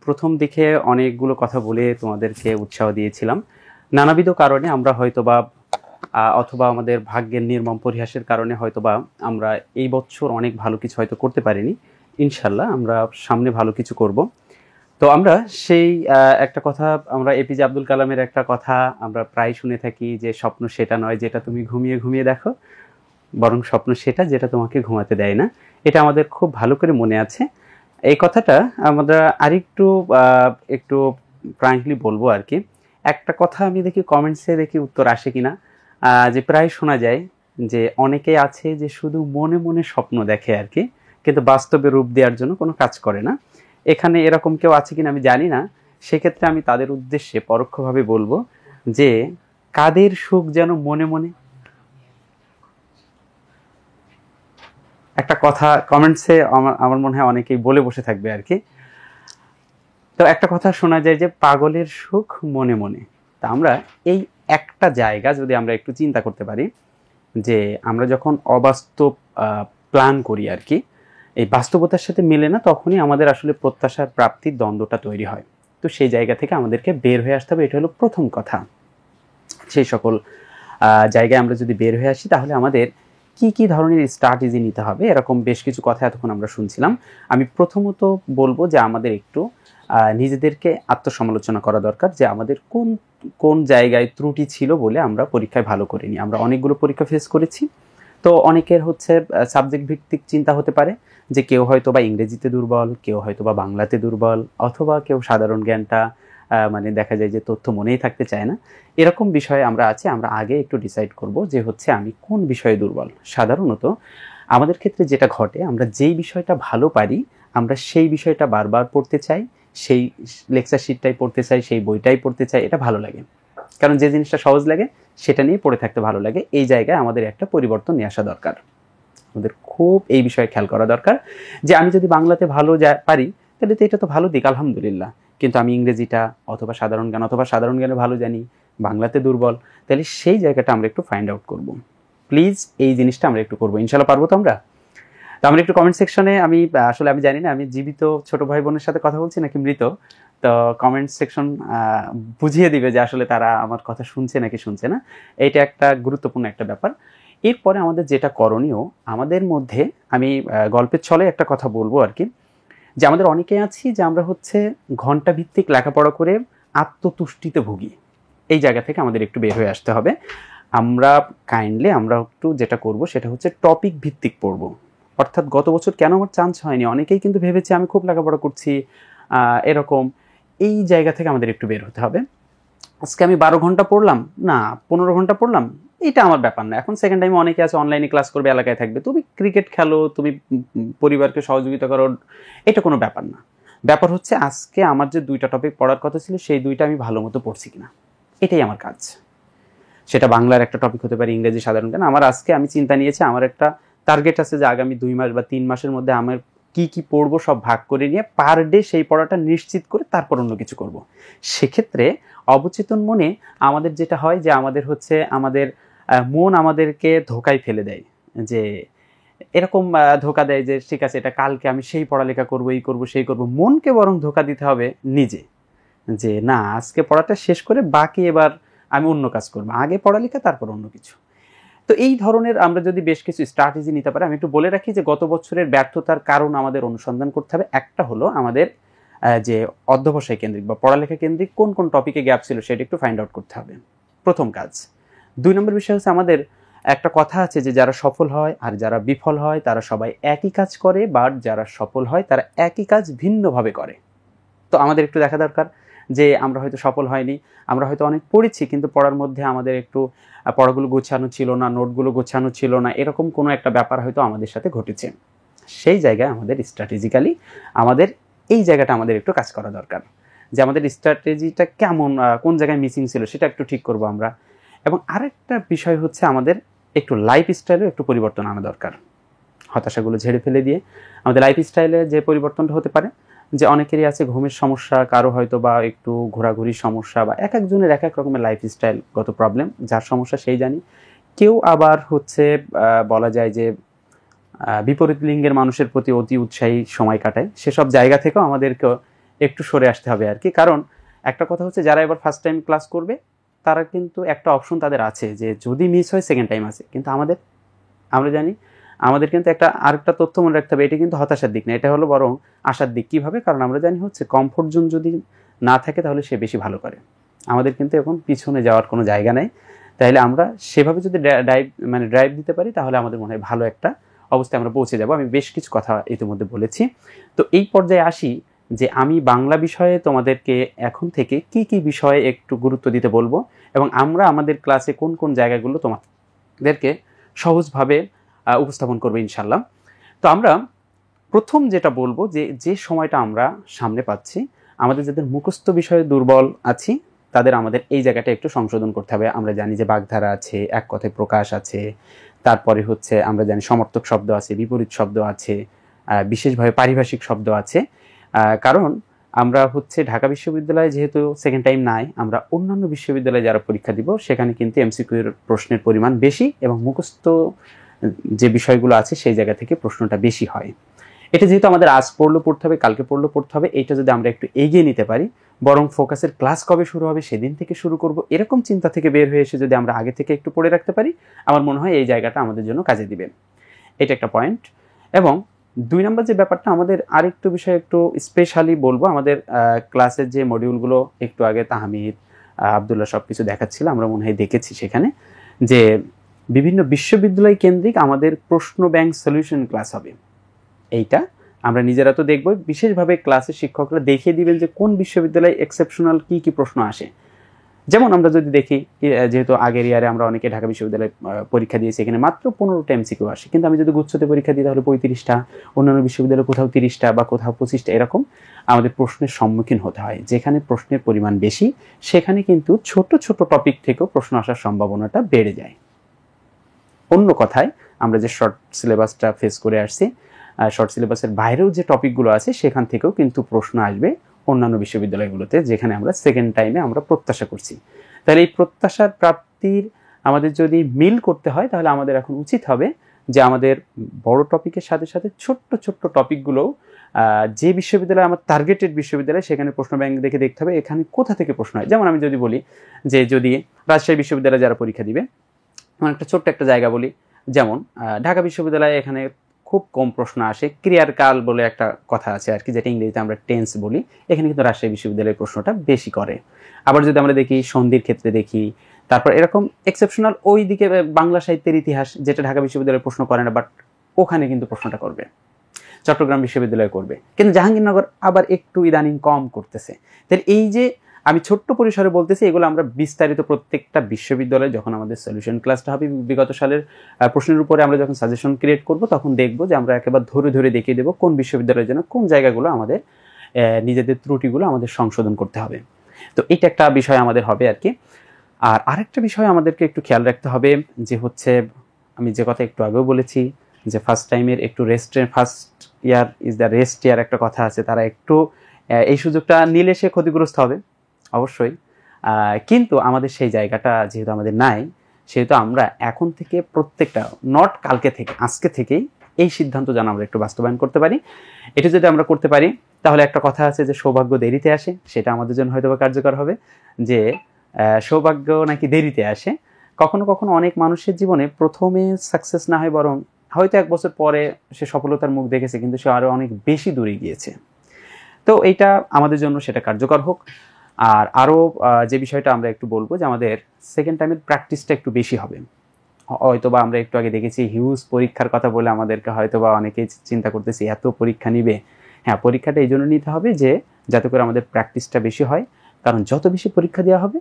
প্রথম দিকে অনেকগুলো কথা বলে তোমাদেরকে উৎসাহ দিয়েছিলাম। নানাবিধ কারণে আমরা হয়তোবা অথবা আমাদের ভাগ্যের নির্মম পরিহাসের কারণে হয়তোবা আমরা এই বছর অনেক ভালো কিছু হয়তো করতে পারিনি। ইনশাল্লাহ আমরা সামনে ভালো কিছু করব। তো আমরা সেই একটা কথা, আমরা এপিজে আব্দুল কালামের একটা কথা আমরা প্রায় শুনে থাকি যে স্বপ্ন সেটা নয় যেটা তুমি ঘুমিয়ে ঘুমিয়ে দেখো, বরং স্বপ্ন সেটা যেটা তোমাকে ঘুমাতে দেয় না। এটা আমাদের খুব ভালো করে মনে আছে। এই কথাটা আমরা আরেকটু একটু ফ্র্যাঙ্কলি বলবো আর কি। একটা কথা আমি দেখি কমেন্টসে দেখি উত্তর আসে কিনা, যে প্রায় শোনা যায় যে অনেকেই আছে যে শুধু মনে মনে স্বপ্ন দেখে আর কি, কিন্তু বাস্তবে রূপ দেওয়ার জন্য কোনো কাজ করে না। এখানে এরকম কেউ আছে কিনা আমি জানি না। সেক্ষেত্রে আমি তাদের উদ্দেশ্যে পরোক্ষভাবে বলবো যে কাদের সুখ যেন মনে মনে, একটা কথা কমেন্টসে আমার মনে হয় অনেকেই বলে বসে থাকবে আর কি। তো একটা কথা শোনা যায় যে পাগলের সুখ মনে মনে। তা আমরা এই একটা জায়গা যদি আমরা একটু চিন্তা করতে পারি যে আমরা যখন অবাস্তব প্ল্যান করি আর কি, এই বাস্তবতার সাথে মেলে না, তখনই আমাদের আসলে প্রত্যাশার প্রাপ্তির দ্বন্দ্বটা তৈরি হয়। তো সেই জায়গা থেকে আমাদেরকে বের হয়ে আসতে হবে, এটা হলো প্রথম কথা। সেই সকল জায়গায় আমরা যদি বের হয়ে আসি তাহলে আমাদের কি কি ধরনের স্ট্র্যাটেজি নিতে হবে, এরকম বেশ কিছু কথা এতক্ষণ আমরা শুনছিলাম। আমি প্রথমত বলবো যে আমাদের একটু নিজেদেরকে আত্মসমালোচনা করা দরকার যে আমাদের কোন কোন জায়গায় ত্রুটি ছিল বলে আমরা পরীক্ষায় ভালো করিনি। আমরা অনেকগুলো পরীক্ষা ফেস করেছি। তো অনেকের হচ্ছে সাবজেক্ট ভিত্তিক চিন্তা হতে পারে যে কেউ হয়তো বা ইংরেজিতে দুর্বল, কেউ হয়তো বা বাংলাতে দুর্বল, অথবা কেউ সাধারণ জ্ঞানটা মানে দেখা যায় যে তথ্য মনেই থাকতে চায় না। এরকম বিষয়ে আমরা আছি, আমরা আগে একটু ডিসাইড করব যে হচ্ছে আমি কোন বিষয়ে দুর্বল। সাধারণত আমাদের ক্ষেত্রে যেটা ঘটে, আমরা যেই বিষয়টা ভালো পারি আমরা সেই বিষয়টা বারবার পড়তে চাই, সেই লেকচার শিটটাই পড়তে চাই, সেই বইটাই পড়তে চাই। এটা ভালো লাগে, কারণ যে জিনিসটা সহজ লাগে সেটা নিয়ে পড়ে থাকতে ভালো লাগে। এই জায়গায় আমাদের একটা পরিবর্তন নিয়ে আসা দরকার। আমাদের খুব এই বিষয়ে খেয়াল করা দরকার যে আমি যদি বাংলাতে ভালো পারি তাহলে তো এটা তো ভালো দিক, আলহামদুলিল্লাহ। কিন্তু আমি ইংরেজিটা অথবা সাধারণ জ্ঞান অথবা সাধারণ জ্ঞানে ভালো জানি, বাংলাতে দুর্বল, তাহলে সেই জায়গাটা আমরা একটু ফাইন্ড আউট করব। প্লিজ এই জিনিসটা আমরা একটু করবো। ইনশাল্লাহ পারবো তো আমরা। তো আমরা একটু কমেন্ট সেকশনে, আমি আসলে আমি জানি না আমি জীবিত ছোট ভাই বোনের সাথে কথা বলছি নাকি মৃত। তো কমেন্ট সেকশন বুঝিয়ে দিবে যে আসলে তারা আমার কথা শুনছে নাকি শুনছে না। এইটা একটা গুরুত্বপূর্ণ একটা ব্যাপার। এরপরে আমাদের যেটা করণীয়, আমাদের মধ্যে আমি গল্পের ছলে একটা কথা বলবো আর কি, যে আমাদের অনেকে আছি যে আমরা হচ্ছে ঘন্টা ভিত্তিক লেখাপড়া করে আত্মতুষ্টিতে ভুগি। এই জায়গা থেকে আমাদের একটু বের হয়ে আসতে হবে। আমরা কাইন্ডলি আমরা একটু যেটা করব সেটা হচ্ছে টপিক ভিত্তিক পড়বো। অর্থাৎ গত বছর কেন আমার চান্স হয়নি, অনেকেই কিন্তু ভেবেছে আমি খুব লেখাপড়া করছি এরকম। এই জায়গা থেকে আমাদের একটু বের হতে হবে। আজকে আমি 12 ঘন্টা পড়লাম না 15 ঘন্টা পড়লাম, এটা আমার ব্যাপার না। এখন সেকেন্ড টাইমে অনেকে আছে অনলাইনে ক্লাস করবে, এলাকায় থাকবে, তুমি ক্রিকেট খেলো, তুমি পরিবারকে সহযোগিতা করো, এটা কোনো ব্যাপার না। ব্যাপার হচ্ছে আজকে আমার যে 2টা টপিক পড়ার কথা ছিল সেই 2টা আমি ভালো মতো পড়ছি কিনা, এটাই আমার কাজ। সেটা বাংলার একটা টপিক হতে পারে, ইংরেজি সাধারণ জ্ঞান। আমার আজকে আমি চিন্তা নিয়েছি, আমার একটা টার্গেট আছে যে আগামী 2 মাস বা 3 মাসের মধ্যে আমার কি কি পড়বো সব ভাগ করে নিয়ে পার ডে সেই পড়াটা নিশ্চিত করে তারপর অন্য কিছু করব। সেক্ষেত্রে অবচেতন মনে আমাদের যেটা হয় যে আমাদের হচ্ছে আমাদের মন আমাদেরকে ধোকায় ফেলে দেয়, যে এরকম ধোকা দেয় যে ঠিক আছে এটা কালকে আমি সেই পড়ালেখা করবো, এই করবো সেই করবো। মনকে বরং ধোকা দিতে হবে নিজে, যে না আজকে পড়াটা শেষ করে বাকি এবার আমি অন্য কাজ করবো, আগে পড়ালেখা তারপর অন্য কিছু। তো এই ধরনের আমরা যদি বেশ কিছু স্ট্র্যাটেজি নিতে পারি। আমি একটু বলে রাখি যে গত বছরের ব্যর্থতার কারণ আমাদের অনুসন্ধান করতে হবে। একটা হলো আমাদের যে অধ্যবসায় কেন্দ্রিক বা পড়ালেখা কেন্দ্রিক কোন কোন টপিকে গ্যাপ ছিল সেটা একটু ফাইন্ড আউট করতে হবে, প্রথম কাজ। 2 নম্বর বিষয় হচ্ছে আমাদের একটা কথা আছে যে যারা সফল হয় আর যারা বিফল হয় তারা সবাই একই কাজ করে, বাট যারা সফল হয় তারা একই কাজ ভিন্নভাবে করে। তো আমাদের একটু দেখা দরকার যে আমরা হয়তো সফল হয়নি, আমরা হয়তো অনেক পড়েছি কিন্তু পড়ার মধ্যে আমাদের একটু পড়াগুলো গোছানো ছিল না, নোটগুলো গোছানো ছিল না, এরকম কোনো একটা ব্যাপার হয়তো আমাদের সাথে ঘটেছে। সেই জায়গায় আমাদের স্ট্র্যাটেজিক্যালি আমাদের এই জায়গাটা আমাদের একটু কাজ করা দরকার। যে আমাদের স্ট্র্যাটেজিটা কেমন, কোন জায়গায় মিসিং ছিল সেটা একটু ঠিক করব আমরা। এবং আরেকটা বিষয় হচ্ছে আমাদের একটু লাইফ স্টাইলেও একটু পরিবর্তন আনা দরকার। হতাশাগুলো ঝেড়ে ফেলে দিয়ে আমাদের লাইফ স্টাইলে যে পরিবর্তনটা হতে পারে, যে অনেকেরই আছে ঘুমের সমস্যা, কারো হয়তো বা একটু ঘোরাঘুরির সমস্যা, বা এক একজনের এক এক রকমের লাইফ স্টাইলগত প্রবলেম, যার সমস্যা সেই জানি। কেউ আবার হচ্ছে বলা যায় যে বিপরীত লিঙ্গের মানুষের প্রতি অতি উৎসাহী সময় কাটায়, সেসব জায়গা থেকেও আমাদেরকে একটু সরে আসতে হবে আর কি। কারণ একটা কথা হচ্ছে, যারা এবার ফার্স্ট টাইম ক্লাস করবে তারা কিন্তু একটা অপশন তাদের আছে যে যদি মিস হয় সেকেন্ড টাইম আছে। কিন্তু আমরা জানি আমাদের কিন্তু আরেকটা তথ্য মনে রাখতে হবে, এটি কিন্তু হতাশার দিক না, এটা হলো বরং আশার দিক। কীভাবে? কারণ আমরা জানি হচ্ছে কমফোর্ট জোন যদি না থাকে তাহলে সে বেশি ভালো করে। আমাদের কিন্তু এখন পিছনে যাওয়ার কোনো জায়গা নেই। তাইলে আমরা সেভাবে যদি ড্রাইভ দিতে পারি তাহলে আমাদের মনে হয় ভালো একটা অবস্থায় আমরা পৌঁছে যাব। আমি বেশ কিছু কথা ইতিমধ্যে বলেছি। তো এই পর্যায়ে আসি যে আমি বাংলা বিষয়ে তোমাদেরকে এখন থেকে কি কি বিষয়ে একটু গুরুত্ব দিতে বলবো, এবং আমরা আমাদের ক্লাসে কোন কোন জায়গাগুলো তোমাদেরকে সহজভাবে উপস্থাপন করবো ইনশাল্লাহ। তো আমরা প্রথম যেটা বলবো, যে সময়টা আমরা সামনে পাচ্ছি, আমাদের যাদের মুখস্থ বিষয়ে দুর্বল আছি তাদের আমাদের এই জায়গাটা একটু সংশোধন করতে হবে। আমরা জানি যে বাগধারা আছে, এক কথায় প্রকাশ আছে, তারপরে হচ্ছে আমরা জানি সমর্থক শব্দ আছে, বিপরীত শব্দ আছে, বিশেষভাবে পারিভাষিক শব্দ আছে। কারণ আমরা হচ্ছে ঢাকা বিশ্ববিদ্যালয়ে যেহেতু সেকেন্ড টাইম নাই, আমরা অন্যান্য বিশ্ববিদ্যালয়ে যারা পরীক্ষা দিব সেখানে কিন্তু এমসিকিউর প্রশ্নের পরিমাণ বেশি এবং মুখস্থ যে বিষয়গুলো আছে সেই জায়গা থেকে প্রশ্নটা বেশি হয়। এটা যেহেতু আমাদের আজ পড়তে হবে, কালকে পড়তে হবে, এইটা যদি আমরা একটু এগিয়ে নিতে পারি, বরং ফোকাসের ক্লাস কবে শুরু হবে সেদিন থেকে শুরু করব, এরকম চিন্তা থেকে বের হয়ে এসে যদি আমরা আগে থেকে একটু পড়ে রাখতে পারি, আমার মনে হয় এই জায়গাটা আমাদের জন্য কাজে দিবে। এটা একটা পয়েন্ট। এবং 2 নম্বর যে ব্যাপারটা, আমাদের আরেকটু বিষয় একটু স্পেশালি বলবো, আমাদের ক্লাসের যে মডিউলগুলো একটু আগে তাহমিদ, আবদুল্লাহ সব কিছু দেখাচ্ছিল, আমরা মনে হয় দেখেছি সেখানে যে বিভিন্ন বিশ্ববিদ্যালয় কেন্দ্রিক আমাদের প্রশ্ন ব্যাংক সলিউশন ক্লাস হবে। এইটা আমরা নিজেরা তো দেখব, বিশেষভাবে ক্লাসের শিক্ষকরা দেখিয়ে দিবেন যে কোন বিশ্ববিদ্যালয়ে এক্সেপশনাল কি কি প্রশ্ন আসে। যেমন আমরা যদি দেখি, যেহেতু আগের ইয়ারে আমরা অনেকে ঢাকা বিশ্ববিদ্যালয়ে পরীক্ষা দিয়েছি, এখানে মাত্র 15টা এমসিকিউ আসে, কিন্তু আমি যদি গুচ্ছতে পরীক্ষা দিই তাহলে 35টা, অন্যান্য বিশ্ববিদ্যালয়ে কোথাও 30টা বা কোথাও 25টা, এরকম আমাদের প্রশ্নের সম্মুখীন হতে হয়। যেখানে প্রশ্নের পরিমাণ বেশি সেখানে কিন্তু ছোট ছোট টপিক থেকেও প্রশ্ন আসার সম্ভাবনাটা বেড়ে যায়। অন্য কথায়, আমরা যে শর্ট সিলেবাসটা ফেস করে আসছি, শর্ট সিলেবাসের বাইরেও যে টপিকগুলো আছে সেখান থেকেও কিন্তু প্রশ্ন আসবে অন্যান্য বিশ্ববিদ্যালয়গুলোতে, যেখানে আমরা সেকেন্ড টাইমে আমরা প্রত্যাশা করছি। তাহলে এই প্রত্যাশার প্রাপ্তির আমাদের যদি মিল করতে হয়, তাহলে আমাদের এখন উচিত হবে যে আমাদের বড় টপিকের সাথে সাথে ছোট্ট ছোট্ট টপিকগুলোও যে বিশ্ববিদ্যালয় আমার টার্গেটেড বিশ্ববিদ্যালয়, সেখানে প্রশ্ন ব্যাংক দেখে দেখতে হবে এখানে কোথা থেকে প্রশ্ন হয়। যেমন আমি যদি বলি যে যদি রাজশাহী বিশ্ববিদ্যালয়ে যারা পরীক্ষা দিবে, আমার একটা ছোট্ট একটা জায়গা বলি, যেমন ঢাকা বিশ্ববিদ্যালয়ে এখানে খুব কম প্রশ্ন আসে, ক্রিয়ার কাল বলে একটা কথা আছে আর কি, যেটা ইংরেজিতে আমরা টেন্স বলি, এখানে কিন্তু রাজশাহী বিশ্ববিদ্যালয়ের প্রশ্নটা বেশি করে। আবার যদি আমরা দেখি সন্ধির ক্ষেত্রে দেখি, তারপর এরকম এক্সেপশনাল ওই দিকে বাংলা সাহিত্যের ইতিহাস, যেটা ঢাকা বিশ্ববিদ্যালয়ে প্রশ্ন করে না, বাট ওখানে কিন্তু প্রশ্নটা করবে, চট্টগ্রাম বিশ্ববিদ্যালয়ে করবে, কিন্তু জাহাঙ্গীরনগর আবার একটু ইদানিং কম করতেছে। তাহলে এই যে আমি ছোট্ট পরিসরে বলতেছি, এগুলো আমরা বিস্তারিত প্রত্যেকটা বিশ্ববিদ্যালয়ে যখন আমাদের সলিউশন ক্লাসটা হবে বিগত সালের প্রশ্নের উপরে আমরা যখন সাজেশন ক্রিয়েট করব, তখন দেখব যে আমরা একেবারে ধরে ধরে দেখিয়ে দেবো কোন বিশ্ববিদ্যালয়ের জন্য কোন জায়গাগুলো আমাদের নিজেদের ত্রুটিগুলো আমাদের সংশোধন করতে হবে। তো এটা একটা বিষয় আমাদের হবে আর কি। আর আরেকটা বিষয় আমাদেরকে একটু খেয়াল রাখতে হবে, যে হচ্ছে আমি যে কথা একটু আগেও বলেছি যে ফার্স্ট টাইমের একটু first year is the rest year একটা কথা আছে, তারা একটু এই সুযোগটা নিলে সে ক্ষতিগ্রস্ত হবে অবশ্যই। কিন্তু আমাদের সেই জায়গাটা যেহেতু আমাদের নাই, সেহেতু আমরা এখন থেকে প্রত্যেকটা কালকে থেকে, আজকে থেকেই এই সিদ্ধান্ত যেন আমরা একটু বাস্তবায়ন করতে পারি। এটা যদি আমরা করতে পারি তাহলে একটা কথা আছে যে সৌভাগ্য দেরিতে আসে, সেটা আমাদের জন্য হয়তো কার্যকর হবে, যে সৌভাগ্য নাকি দেরিতে আসে। কখনো কখনো অনেক মানুষের জীবনে প্রথমে সাকসেস না হয়, বরং হয়তো 1 বছর পরে সে সফলতার মুখ দেখেছে, কিন্তু সে আরো অনেক বেশি দূরে গিয়েছে। তো এইটা আমাদের জন্য সেটা কার্যকর হোক। আর আরও যে বিষয়টা আমরা একটু বলবো, যে আমাদের সেকেন্ড টাইমের প্র্যাকটিসটা একটু বেশি হবে। হয়তো বা আমরা একটু আগে দেখেছি হিউজ পরীক্ষার কথা বলে আমাদেরকে হয়তো বা অনেকেই চিন্তা করতেছি এত পরীক্ষা নিবে। হ্যাঁ, পরীক্ষাটা এই জন্য নিতে হবে যে যাতে করে আমাদের প্র্যাকটিসটা বেশি হয়, কারণ যত বেশি পরীক্ষা দেওয়া হবে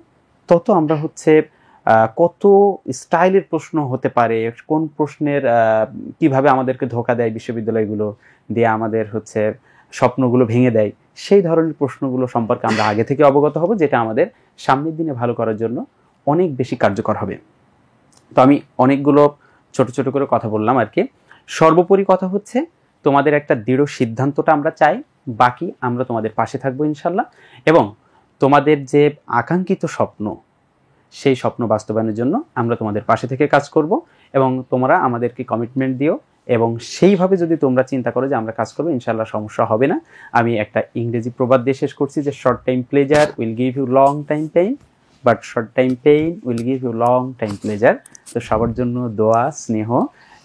তত আমরা হচ্ছে কত স্টাইলের প্রশ্ন হতে পারে, কোন প্রশ্নের কিভাবে আমাদেরকে ধোকা দেয় বিশ্ববিদ্যালয়গুলো দিয়ে আমাদের হচ্ছে স্বপ্নগুলো ভেঙে দেয়, সেই ধরনের প্রশ্নগুলো সম্পর্কে আমরা আগে থেকে অবগত হব, যেটা আমাদের সামনের দিনে ভালো করার জন্য অনেক বেশি কার্যকর হবে। তো আমি অনেকগুলো ছোট ছোট করে কথা বললাম আর কি। সর্বোপরি কথা হচ্ছে, তোমাদের একটা দৃঢ় সিদ্ধান্তটা আমরা চাই, বাকি আমরা তোমাদের পাশে থাকবো ইনশাল্লাহ। এবং তোমাদের যে আকাঙ্ক্ষিত স্বপ্ন, সেই স্বপ্ন বাস্তবায়নের জন্য আমরা তোমাদের পাশে থেকে কাজ করব, এবং তোমরা আমাদেরকে কমিটমেন্ট দিও, এবং সেইভাবে যদি তোমরা চিন্তা করো যে আমরা কাজ করবো, ইনশাল্লাহ সমস্যা হবে না। আমি একটা ইংরেজি প্রবাদ দিয়ে শেষ করছি যে short time pleasure will give you long time pain, but short time pain will give you long time pleasure. তো সবার জন্য দোয়া স্নেহ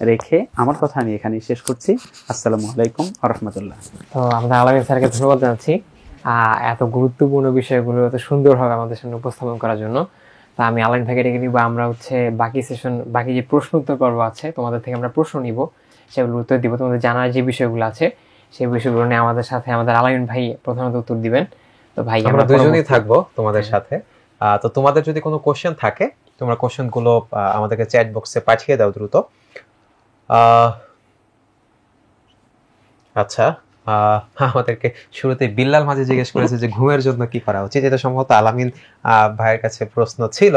রেখে আমার কথা আমি এখানেই শেষ করছি। আসসালামু আলাইকুম ওয়া রাহমাতুল্লাহ। তো আমরা আলামিন স্যারকে ধন্যবাদ জানাচ্ছি এত গুরুত্বপূর্ণ বিষয়গুলো এত সুন্দরভাবে আমাদের সামনে উপস্থাপন করার জন্য। তা আমি আলামিন ভাইকে ডেকে নিব, আমরা হচ্ছে বাকি সেশন, বাকি যে প্রশ্ন উত্তর পর্ব আছে তোমাদের থেকে আমরা প্রশ্ন নিব, সেগুলো উত্তর দিব। তোমাদের জানার যে বিষয়গুলো আছে সেই বিষয়গুলো নিয়ে আমাদের সাথে আমাদের আলামিন ভাই প্রধানত উত্তর দিবেন। তো ভাই আমরা দুজনেই থাকবো তোমাদের সাথে। তো তোমাদের যদি কোনো কোশ্চেন থাকে, তোমরা কোশ্চেনগুলো আমাদেরকে চ্যাট বক্সে পাঠিয়ে দাও দ্রুত। আচ্ছা, আমাদেরকে শুরুতে বিল্লাল মাঝে জিজ্ঞেস করেছে যে ঘুমের জন্য কি করা উচিত। এটা সম্ভবত আলামিন ভাইয়ের কাছে প্রশ্ন ছিল।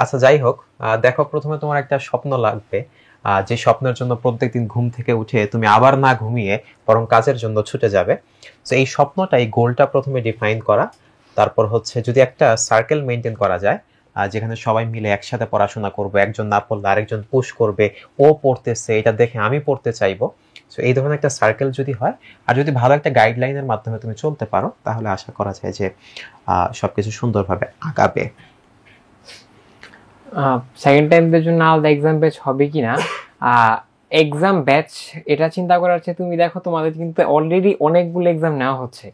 আচ্ছা, যাই হোক, দেখো, প্রথমে তোমার একটা স্বপ্ন লাগবে, যে স্বপ্নের জন্য প্রত্যেকদিন ঘুম থেকে উঠে তুমি আবার না ঘুমিয়ে বরং কাজের জন্য ছুটে যাবে। তো এই স্বপ্নটা, এই গোলটা প্রথমে ডিফাইন করা। তারপর হচ্ছে যদি একটা সার্কেল মেনটেন করা যায়, যেখানে সবাই মিলে একসাথে পড়াশোনা করবে, একজন না পড়লে আরেকজন পুশ করবে, ও পড়তেছে এটা দেখে আমি পড়তে চাইবো। সো এই ধরনের একটা সার্কেল যদি হয়, আর যদি ভালো একটা গাইডলাইনের মাধ্যমে তুমি চলতে পারো, তাহলে আশা করা যায় যে সবকিছু সুন্দরভাবে আগাবে। সেকেন্ড টাইমদের জন্য আলাদা এক্সাম ব্যাচ হবে কিনা, এক্সাম ব্যাচ এটা চিন্তা করার চেয়ে তুমি দেখো তোমাদের কিন্তু অলরেডি অনেকগুলো এক্সাম নেওয়া হচ্ছে,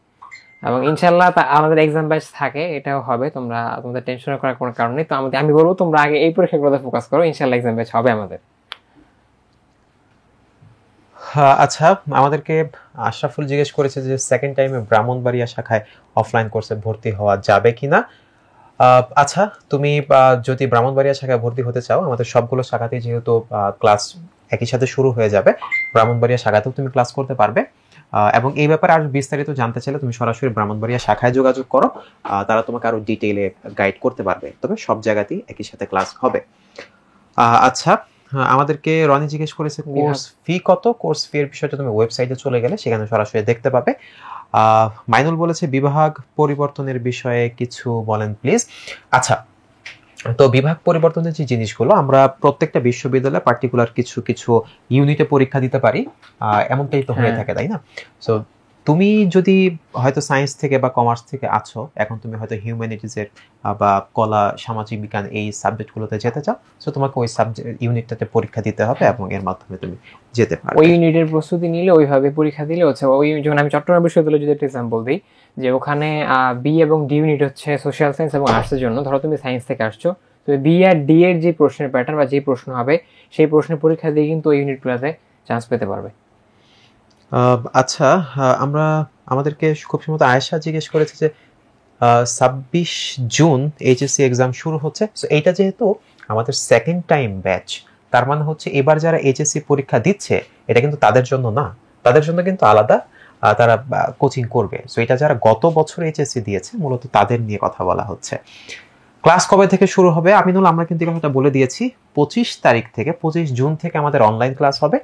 এবং ইনশাল্লাহ আমাদের এক্সাম ব্যাচ থাকে, এটাও হবে। তোমাদের টেনশন করার কোনো কারণ নেই। তো আমি বলবো তোমরা আগে এই পরীক্ষাগুলোতে ফোকাস করো, ইনশাল্লাহ এক্সাম ব্যাচ হবে আমাদের। আচ্ছা, আমাদেরকে আশরাফুল জিজ্ঞেস করেছে যে সেকেন্ড টাইমে ব্রাহ্মণবাড়িয়া শাখায় অফলাইন কোর্সে ভর্তি হওয়া যাবে কিনা। আচ্ছা, তুমি যদি ব্রাহ্মণবাড়িয়া শাখায় ভর্তি হতে চাও, আমাদের সবগুলো শাখাতেই যেহেতু ক্লাস একই সাথে শুরু হয়ে যাবে, ব্রাহ্মণবাড়িয়া শাখাতেও তুমি ক্লাস করতে পারবে। এবং এই ব্যাপারে আরো বিস্তারিত জানতে চাইলে তুমি সরাসরি ব্রাহ্মণবাড়িয়া শাখায় যোগাযোগ করো, তারা তোমাকে আরো ডিটেইলে গাইড করতে পারবে। তবে সব জায়গাতেই একই সাথে ক্লাস হবে। আচ্ছা, আমাদেরকে রনি জিজ্ঞেস করেছে কোর্স ফি কত। কোর্স ফি এর বিষয়টা তুমি ওয়েবসাইটে চলে গেলে সেখানে সরাসরি দেখতে পাবে। মাইনুল বলেছে বিভাগ পরিবর্তনের বিষয়ে কিছু বলেন প্লিজ। আচ্ছা, তো বিভাগ পরিবর্তনের যে জিনিসগুলো, আমরা প্রত্যেকটা বিশ্ববিদ্যালয়ে পার্টিকুলার কিছু কিছু ইউনিটে পরীক্ষা দিতে পারি, এমনটাই তো হয়ে থাকে, তাই না? সো তুমি যদি হয়তো সায়েন্স থেকে বা কমার্স থেকে আছো, এখন তুমি হয়তো হিউম্যানিটিজের বা কলা সামাজিক বিজ্ঞান এই সাবজেক্টগুলোতে যেতে চাও, সো তোমাকে ওই সাবজেক্ট ইউনিটটাতে পরীক্ষা দিতে হবে এবং এর মাধ্যমে তুমি যেতে পারবে। ওই ইউনিটের প্রস্তুতি নিলে, ওইভাবে পরীক্ষা দিলে হচ্ছে। ওই যেমন আমি চট্টগ্রাম বিশ্ববিদ্যালয়ে যদি একটা এক্সাম্পল দিই, যে ওখানে বি এবং ডি ইউনিট হচ্ছে সোশ্যাল সায়েন্স এবং আর্টসের জন্য। ধরো তুমি সায়েন্স থেকে আসছো, তো বি আর ডি এর যে প্রশ্নের প্যাটার্ন বা যে প্রশ্ন হবে, সেই প্রশ্নের পরীক্ষা দিয়ে কিন্তু ওই ইউনিটগুলোতে চান্স পেতে পারবে। আচ্ছা, আমাদেরকে খুব সম্ভবত আয়েশা জিজ্ঞেস করেছে যে 26 জুন এইচএসসি এক্সাম শুরু হচ্ছে। সো এইটা যেহেতু আমাদের সেকেন্ড টাইম ব্যাচ, তার মানে হচ্ছে এবার যারা এইচএসসি পরীক্ষা দিচ্ছে, এটা কিন্তু তাদের জন্য না, তাদের জন্য কিন্তু আলাদা তারা কোচিং করবে। সো এটা যারা গত বছর এইচএসসি দিয়েছে, মূলত তাদের নিয়ে কথা বলা হচ্ছে। ক্লাস কবে থেকে শুরু হবে আমিনুল, আমরা কিন্তু কথাটা বলে দিয়েছি, 25 তারিখ থেকে 25 জুন থেকে আমাদের অনলাইন ক্লাস হবে,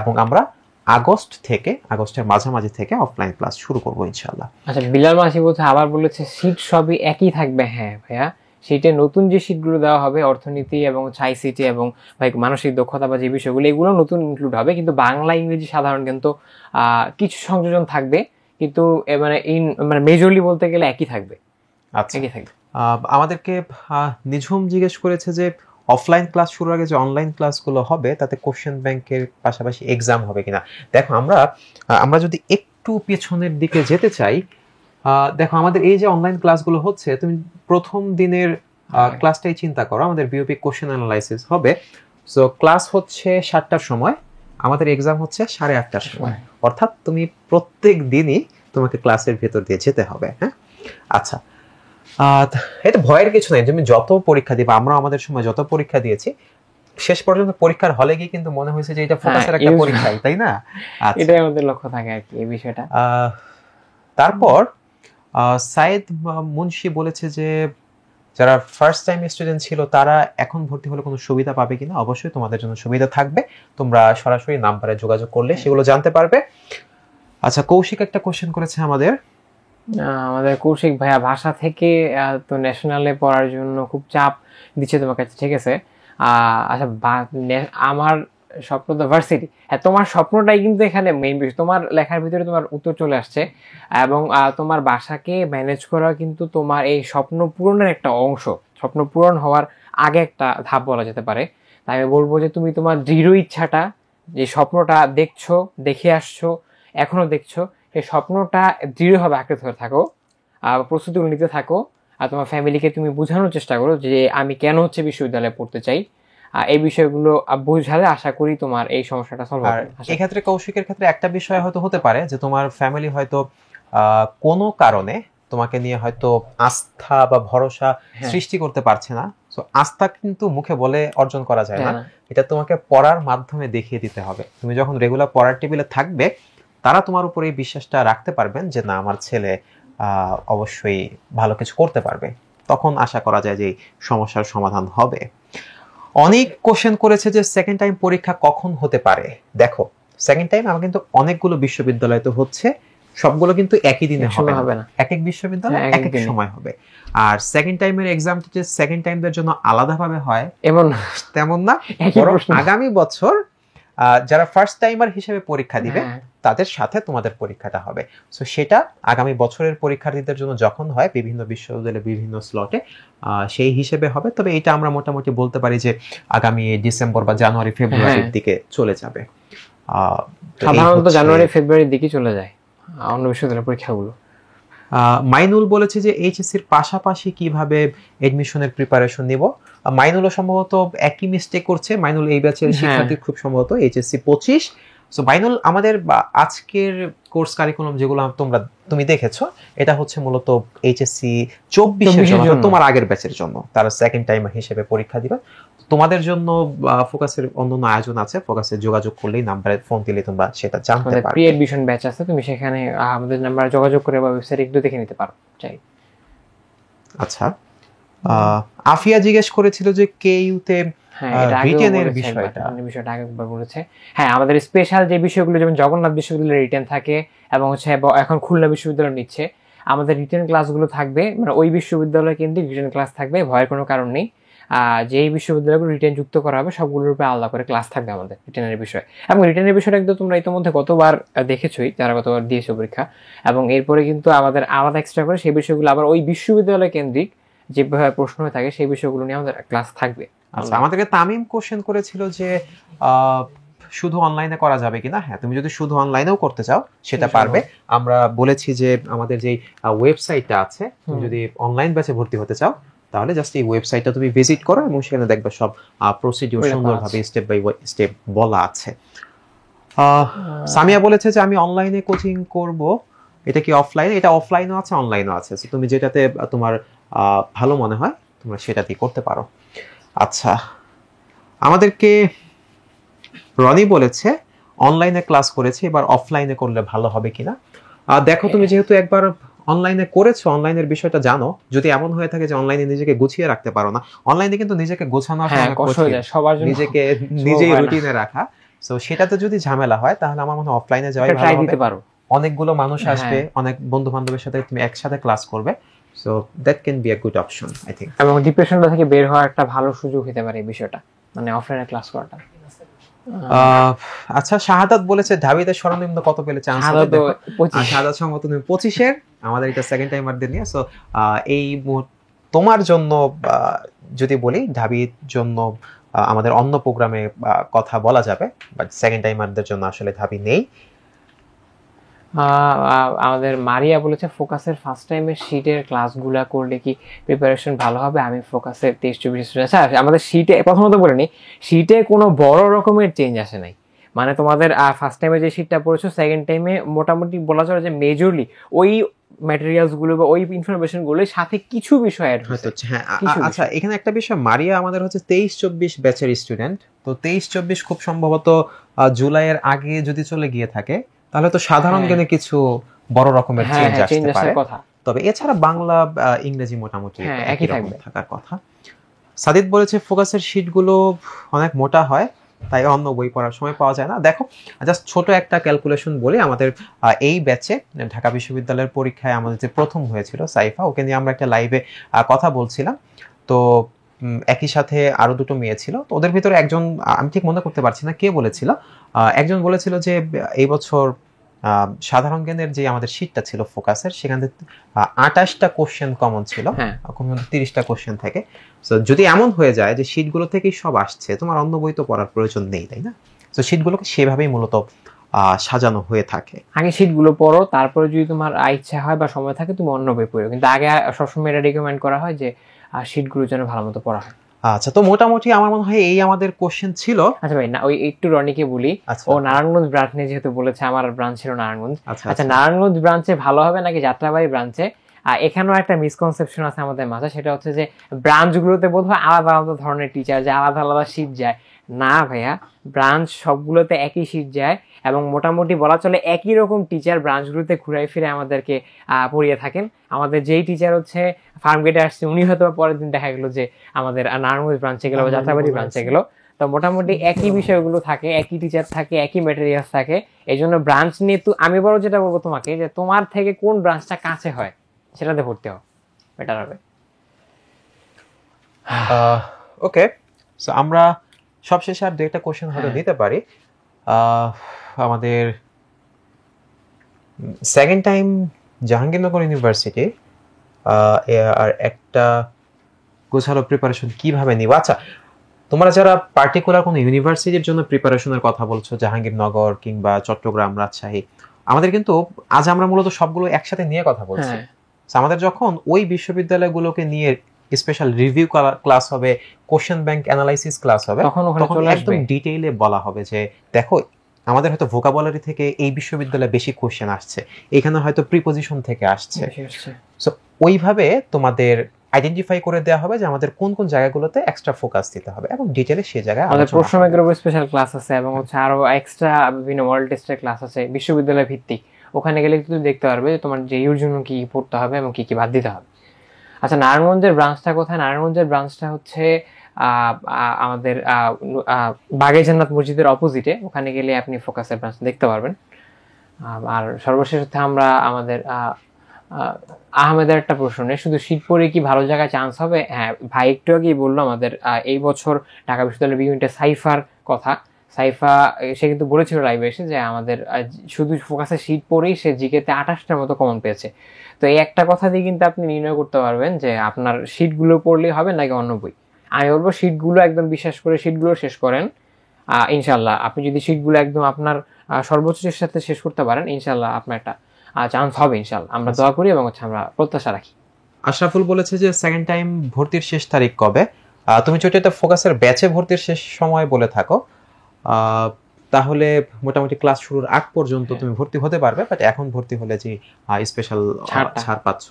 এবং আমরা আগস্টের মাঝামাঝি থেকে অফলাইন ক্লাস শুরু করবো ইনশাআল্লাহ। আচ্ছা, বিলাল মাসি বলছে, আবার বলেছে সিট সবই একই থাকবে। হ্যাঁ ভাইয়া, সিটে নতুন যে সিটগুলো দেওয়া হবে, অর্থনীতি এবং সিটি এবং মানসিক দক্ষতা বা যে বিষয়গুলো, এগুলো নতুন ইনক্লুড হবে, কিন্তু বাংলা ইংরেজি সাধারণ কিন্তু কিছু সংযোজন থাকবে, কিন্তু মানে মেজরলি বলতে গেলে একই থাকবে। আচ্ছা, একই থাকবে। আমাদেরকে নিঝুম জিজ্ঞেস করেছে যে অফলাইন ক্লাস শুরুর আগে যে অনলাইন ক্লাসগুলো হবে, তাতে কোশ্চেন ব্যাংকের পাশাপাশি এক্সাম হবে কিনা। দেখো, আমরা যদি একটু পেছনের দিকে যেতে চাই, দেখো আমাদের এই যে অনলাইন ক্লাসগুলো হচ্ছে, তুমি প্রথম দিনের ক্লাসটাই চিন্তা করো, আমাদের বিওপি কোশ্চেন অ্যানালাইসিস হবে। সো ক্লাস হচ্ছে 7টার সময়, আমাদের এক্সাম হচ্ছে 8:30টার সময়, অর্থাৎ তুমি প্রত্যেক দিনই তোমাকে ক্লাসের ভেতর দিয়ে যেতে হবে। হ্যাঁ, আচ্ছা, এটা ভয়ের কিছু নাই। তুমি যত পরীক্ষা দিবা, আমরা আমাদের সময় যত পরীক্ষা দিয়েছি, শেষ পর্যন্ত পরীক্ষার হলে গিয়ে কিন্তু মনে হয়েছে যে এটা ফোকাসের একটা useful। পরীক্ষাই, তাই না? আচ্ছা। এটাই আমাদের লক্ষ্য থাকে আর কি এই বিষয়টা। তারপর সাইদ মুন্সি বলেছে যে যারা ফার্স্ট টাইম স্টুডেন্ট ছিল তারা এখন ভর্তি হলে কোনো সুবিধা পাবে কিনা। অবশ্যই তোমাদের জন্য সুবিধা থাকবে, তোমরা সরাসরি নাম্বারে যোগাযোগ করলে সেগুলো জানতে পারবে। আচ্ছা, কৌশিক একটা কোশ্চেন করেছে আমাদের। আমাদের কৌশিক ভাইয়া ভাষা থেকে তো ন্যাশনালে পড়ার জন্য খুব চাপ দিচ্ছে তোমার কাছে, ঠিক আছে? আচ্ছা, আমার স্বপ্ন তো ভার্সিটি। হ্যাঁ, তোমার স্বপ্নটাই কিন্তু এখানে মেইন বিষয়। তোমার লেখার ভিতরে তোমার উত্তর চলে আসছে, এবং তোমার বাসাকে ম্যানেজ করা কিন্তু তোমার এই স্বপ্ন পূরণের একটা অংশ। স্বপ্ন পূরণ হওয়ার আগে একটা ধাপ বলা যেতে পারে। তাই আমি বলবো যে তুমি তোমার দৃঢ় ইচ্ছাটা, যে স্বপ্নটা দেখছো, দেখে আসছো, এখনো দেখছো, সেই স্বপ্নটা দৃঢ়ভাবে আঁকড়ে ধরে থাকো, প্রস্তুতিগুলো নিতে থাকো, আর তোমার ফ্যামিলিকে তুমি বোঝানোর চেষ্টা করো যে আমি কেন হচ্ছে বিশ্ববিদ্যালয়ে পড়তে চাই। এই বিষয়গুলো বোঝালে আশা করি তোমার এই সমস্যাটা সলভ আর হবে। এক্ষেত্রে কৌশিকের ক্ষেত্রে একটা বিষয় হয়তো হতে পারে যে তোমার ফ্যামিলি হয়তো কোনো কারণে তোমাকে নিয়ে হয়তো আস্থা বা ভরসা সৃষ্টি করতে পারছে না। তো আস্থা কিন্তু মুখে বলে অর্জন করা যায় না, এটা তোমাকে পড়ার মাধ্যমে দেখিয়ে দিতে হবে। তুমি যখন রেগুলার পড়ার টেবিলে থাকবে, তারা তোমার উপর এই বিশ্বাসটা রাখতে পারবেন যে না, আমার ছেলে অবশ্যই ভালো কিছু করতে পারবে। তখন আশা করা যায় যে সমস্যার সমাধান হবে। অনেক কোশ্চেন করেছে যে সেকেন্ড টাইম পরীক্ষা কখন হতে পারে। দেখো, সেকেন্ড টাইম আমার কিন্তু অনেকগুলো বিশ্ববিদ্যালয় তো হচ্ছে, সবগুলো কিন্তু একই দিনে হবে না, এক এক বিশ্ববিদ্যালয় এক এক সময় হবে। আর সেকেন্ড টাইমের এক্সামটা যে সেকেন্ড টাইমদের জন্য আলাদাভাবে হয় এমন তেমন না, আগামী বছর যারা ফার্স্ট টাইমার হিসেবে পরীক্ষা দিবে তাদের সাথে তোমাদের পরীক্ষাটা হবে। সো সেটা আগামী বছরের পরীক্ষার্থীদের জন্য যখন হয় বিভিন্ন বিশ্ববিদ্যালয়ে বিভিন্ন স্লটে, সেই হিসেবে হবে। তবে এটা আমরা মোটামুটি বলতে পারি যে আগামী ডিসেম্বর বা জানুয়ারি ফেব্রুয়ারির দিকে চলে যাবে। সাধারণত জানুয়ারি ফেব্রুয়ারির দিকে চলে যায় অন্য বিশ্ববিদ্যালয়ের পরীক্ষাগুলো। মাইনুল বলেছে যে এইচএসসির পাশাপাশি কিভাবে এডমিশনের প্রিপারেশন নিব। মাইনুলও সম্ভবত একই মিস্টেক করছে। মাইনুল এই ব্যাচের শিক্ষার্থী খুব সম্ভবত এইচএসসি 25। সো মাইনুল, আমাদের আজকের কোর্স কারিকুলাম যেগুলো তুমি দেখেছো, এটা হচ্ছে মূলত এইচএসসি 24 জন্য, তোমার আগের ব্যাচের জন্য। তারা সেকেন্ড টাইমার হিসেবে পরীক্ষা দিবে। তোমাদের জন্য ফোকাসের অন্যান্য আয়োজন আছে, ফোকাসে যোগাযোগ করলেই, নাম্বারে ফোন দিলে তোমরা সেটা জানতে পারবে। প্রি এডমিশন ব্যাচ আছে, তুমি সেখানে আমাদের নাম্বারে যোগাযোগ করে বা ওয়েবসাইটে একটু দেখে নিতে পারো চাই। আচ্ছা, আফিয়া জিজ্ঞেস করেছিল যে কেইউতে রিটেনের বিষয়টা আগেবার বলেছে। হ্যাঁ, আমাদের স্পেশাল যে বিষয়গুলো, যেমন জগন্নাথ বিশ্ববিদ্যালয়ের রিটেন থাকে, এবং হচ্ছে এখন খুলনা বিশ্ববিদ্যালয় নিচ্ছে, আমাদের রিটেন ক্লাসগুলো থাকবে, মানে ওই বিশ্ববিদ্যালয় কেন্দ্রিক রিটেন ক্লাস থাকবে, ভয়ের কোনো কারণ নেই। যেই বিশ্ববিদ্যালয়গুলো রিটেন যুক্ত করা হবে সবগুলোর উপরে আলাদা করে ক্লাস থাকবে আমাদের রিটেনের বিষয়। এবং রিটেনের বিষয়টা কিন্তু তোমরা ইতিমধ্যে গতবার দেখেছোই, যারা গতবার দিয়েছো পরীক্ষা। এবং এরপরে কিন্তু আমাদের আলাদা এক্সট্রা করে সেই বিষয়গুলো আবার ওই বিশ্ববিদ্যালয় কেন্দ্রিক যেভাবে প্রশ্ন হয়ে থাকে সেই বিষয়গুলো নিয়ে আমাদের ক্লাস থাকবে। আচ্ছা, আমাদেরকে তামিম কোশ্চেন করেছিল যে শুধু অনলাইনে করা যাবে কিনা। হ্যাঁ, তুমি যদি শুধু অনলাইনেও করতে চাও সেটা পারবে। আমরা বলেছি যে আমাদের যে ওয়েবসাইটটা আছে, তুমি যদি অনলাইন ব্যাচে ভর্তি হতে চাও তাহলে জাস্ট এই ওয়েবসাইটটা তুমি ভিজিট করো, এবং সেখানে দেখবে সব প্রসিডিউর সুন্দরভাবে স্টেপ বাই স্টেপ বলা আছে। সামিয়া বলেছে যে আমি অনলাইনে কোচিং করব, এটা কি অফলাইন? এটা অফলাইনও আছে, অনলাইনও আছে। তুমি যেটাতে তোমার ভালো মনে হয় তোমরা সেটাতেই করতে পারো। আচ্ছা, আমাদেরকে রনি বলেছে অনলাইনে ক্লাস করেছে, এবার অফলাইনে করলে ভালো হবে কিনা। দেখো, তুমি যেহেতু একবার অনলাইনে করেছো, অনলাইনের বিষয়টা জানো। যদি এমন হয়ে থাকে যে অনলাইনে নিজেকে গুছিয়ে রাখতে পারো না, অনলাইনে কিন্তু নিজেকে গোছানো নিজেকে নিজেই রুটিনে রাখা, সো সেটাতে যদি ঝামেলা হয় তাহলে আমার মনে হয় অফলাইনে যাওয়াই ভালো হবে। অনেকগুলো মানুষ আসবে, অনেক বন্ধু বান্ধবের সাথে তুমি একসাথে ক্লাস করবে, so that can be a good option I think. এবং ডিপ্রেশনটা থেকে বের হওয়ার একটা ভালো সুযোগ হতে পারে এই বিষয়টা, মানে অফলাইনে ক্লাস করাটা। আচ্ছা, শাহাদাত বলেছে ঢাবিতে সর্বনিম্ন কত পেলে চান্স হবে? শাহাদাত সম্ভবত তুমি 25-এর, আমাদের এটা সেকেন্ড টাইমারদের নিয়ে। সো এই তোমার জন্য যদি বলি, ঢাবির জন্য আমাদের অন্য প্রোগ্রামে কথা বলা যাবে, বাট সেকেন্ড টাইমারদের জন্য আসলে ঢাবি নেই। আমাদের মারিয়া বলেছে ফোকাসের ফার্স্ট টাইমের শীটের ক্লাসগুলো করলে কি প্রিপারেশন ভালো হবে? আমি ফোকাসের 23-24 আমাদের শীটে প্রথমত বলে নিই, শীটে কোনো বড় রকমের চেঞ্জ আসে নাই, মানে তোমাদের ফার্স্ট টাইমে যে শীটটা পড়েছো সেকেন্ড টাইমে মোটামুটি বলা চলে যে মেজরলি ওই ম্যাটেরিয়ালস গুলো বা ওই ইনফরমেশন গুলোর সাথে কিছু বিষয় অ্যাড হয়তো হয়েছে। হ্যাঁ কিছু আচ্ছা এখানে একটা বিষয়, মারিয়া আমাদের হচ্ছে 23-24 ব্যাচের স্টুডেন্ট, তো 23-24 খুব সম্ভবত জুলাইয়ের আগে যদি চলে গিয়ে থাকে তাহলে তো সাধারণ হ্যাঁ। জ্ঞানে কিছু বড় রকমের হ্যাঁ চেঞ্জ হ্যাঁ চেঞ্জ আসতে পারে, আসার কথা। তবে এছাড়া বাংলা ইংরেজি মোটামুটি হ্যাঁ, একই একই রকম থাকবে। থাকার কথা। সাদিদ বলেছে ফোকাসের শীটগুলো অনেক মোটা হয়, তাই অন্য বই পড়ার সময় পাওয়া যায় না। দেখো জাস্ট ছোট একটা ক্যালকুলেশন বলি, আমাদের এই ব্যাচে ঢাকা বিশ্ববিদ্যালয়ের পরীক্ষায় আমাদের যে প্রথম হয়েছিল সাইফা, ওকে নিয়ে আমরা একটা লাইভে কথা বলছিলাম। তো একই সাথে আরো দুটো মেয়ে ছিল, তো ওদের ভিতরে একজন, আমি ঠিক মনে করতে পারছি না কে বলেছিল, একজন বলেছিল যে এই বছর সাধারণ জ্ঞানের যে আমাদের শীটটা ছিল ফোকাসের, সেখান থেকে 28টা কোশ্চেন কমন ছিল, হ্যাঁ। কমন 30টা কোশ্চেন থেকে। তো যদি এমন হয়ে যায় যে শীটগুলো থেকেই সব আসছে, তোমার অন্য বই তো পড়ার প্রয়োজন নেই, তাই না? তো শীটগুলোকে সেভাবেই মূলত সাজানো হয়ে থাকে। আগে শীটগুলো পড়ো, তারপরে যদি তোমার ইচ্ছা হয় বা সময় থাকে তুমি অন্য বই পড়ো, কিন্তু আগে সবসময় এটা রিকমেন্ড করা হয় যে শীটগুলো যেন ভালো মতো পড়া হয়। আচ্ছা, তো মোটামুটি আমার মনে হয় এই আমাদের কোশ্চেন ছিল। আচ্ছা ভাই, না ওই একটু রনিকে বলি, আচ্ছা ও নারায়ণগঞ্জ ব্রাঞ্চ নিয়ে যেহেতু বলেছে, আমার ব্রাঞ্চ ছিল নারায়ণগঞ্জ। আচ্ছা আচ্ছা নারায়ণগঞ্জ ব্রাঞ্চে ভালো হবে নাকি যাত্রাবাড়ি ব্রাঞ্চে? এখানেও একটা মিসকনসেপশন আছে আমাদের মাঝে, সেটা হচ্ছে যে ব্রাঞ্চগুলোতে বোধহয় আলাদা আলাদা ধরনের টিচার যায়, আলাদা আলাদা শিট যায়। না ভাইয়া, ব্রাঞ্চ সবগুলোতে একই শিট যায় এবং মোটামুটি বলা চলে একই রকম টিচার ব্রাঞ্চগুলোতে ঘুরাই ফিরে আমাদেরকে পড়িয়ে থাকেন। আমাদের যেই টিচার হচ্ছে ফার্ম গেটে আসছে, উনি হয়তো পরের দিন দেখা গেলো যে আমাদের নারায়ণগঞ্জ ব্রাঞ্চে গেলো বা যাত্রাবাড়ি ব্রাঞ্চে গেলো। তো মোটামুটি একই বিষয়গুলো থাকে, একই টিচার থাকে, একই ম্যাটেরিয়ালস থাকে। এই জন্য ব্রাঞ্চ নিয়ে আমি বড় যেটা বলবো তোমাকে, যে তোমার থেকে কোন ব্রাঞ্চটা কাছে হয় সেটাতে ভর্তি হও, বেটার হবে। ওকে, সো আমরা সবশেষে আর দুইটা কোশ্চেন হয়তো দিতে পারি। আমাদের সেকেন্ড টাইম জাহাঙ্গীরনগর ইউনিভার্সিটি আর একটা গোছালো প্রিপারেশন কিভাবে নিব? আচ্ছা, তোমরা যারা পার্টিকুলার কোনো ইউনিভার্সিটির জন্য প্রিপারেশনের কথা বলছো, জাহাঙ্গীরনগর কিংবা চট্টগ্রাম, রাজশাহী, আমাদের কিন্তু আজ আমরা মূলত সবগুলো একসাথে নিয়ে কথা বলছি। আমাদের যখন ওই বিশ্ববিদ্যালয়গুলোকে নিয়ে স্পেশাল রিভিউ ক্লাস হবে, কোশ্চেন ব্যাংক অ্যানালাইসিস ক্লাস হবে, তখন একদম ডিটেইলে বলা হবে যে দেখো আমাদের হয়তো ভোকাবুলারি থেকে এই বিশ্ববিদ্যালয়ে বেশি কোশ্চেন আসছে, এখানে হয়তো প্রিপোজিশন থেকে আসছে। সো ওইভাবে তোমাদের আইডেন্টিফাই করে দেওয়া হবে যে আমাদের কোন কোন জায়গাগুলোতে এক্সট্রা ফোকাস দিতে হবে এবং ডিটেইলে সেই জায়গায় আমাদের প্রশ্ন ব্যাংকের উপর স্পেশাল ক্লাস আছে এবং হচ্ছে আরো এক্সট্রা বিভিন্ন মডেল টেস্টের ক্লাস আছে বিশ্ববিদ্যালয় ভিত্তিক। ওখানে গেলে তুমি দেখতে পারবে যে তোমার জেইউর জন্য কি পড়তে হবে এবং কি কি বাদ দিতে হবে। আচ্ছা, নারায়ণগঞ্জের ব্রাঞ্চটা কোথায়? নারায়ণগঞ্জের ব্রাঞ্চটা হচ্ছে আমাদের বাগে জান্নাত মসজিদের অপোজিটে, ওখানে গেলে আপনি ফোকাসের ব্রাঞ্চ দেখতে পারবেন। আর সর্বশেষ হচ্ছে আমরা আমাদের আহমেদের একটা প্রশ্ন নেই, শুধু শীত পরে কি ভালো জায়গায় চান্স হবে? হ্যাঁ ভাই, একটু আগেই বললো আমাদের এই বছর ঢাকা বিশ্ববিদ্যালয়ের ইউনিটে সাইফার কথা। সাইফা সে কিন্তু বলেছিল লাইভে এসে যে আমাদের শুধু ফোকাসে শীত পরেই সে জিকেতে 28টার মতো কমন পেয়েছে। তো এই একটা কথা দিয়ে কিন্তু আপনি নির্ণয় করতে পারবেন যে আপনার শীটগুলো পড়লেই হবে নাকি অন্য বই। আমি বলবো শীটগুলো একদম বিশ্বাস করে শীটগুলো শেষ করেন, ইনশাল্লাহ আপনি যদি শীটগুলো একদম আপনার সর্বোচ্চ চেষ্টাতে শেষ করতে পারেন, ইনশাল্লাহ আপনার একটা চান্স হবে ইনশাল্লাহ। আমরা দোয়া করি এবং হচ্ছে আমরা প্রত্যাশা রাখি। আশরাফুল বলেছে যে সেকেন্ড টাইম ভর্তির শেষ তারিখ কবে? তুমি যদি এটা ফোকাসের ব্যাচে ভর্তির শেষ সময় বলে থাকো তাহলে মোটামুটি ক্লাস শুরুর আগ পর্যন্ত তুমি ভর্তি হতে পারবে, বাট এখন ভর্তি হলে যে স্পেশাল ছাড় পাচ্ছ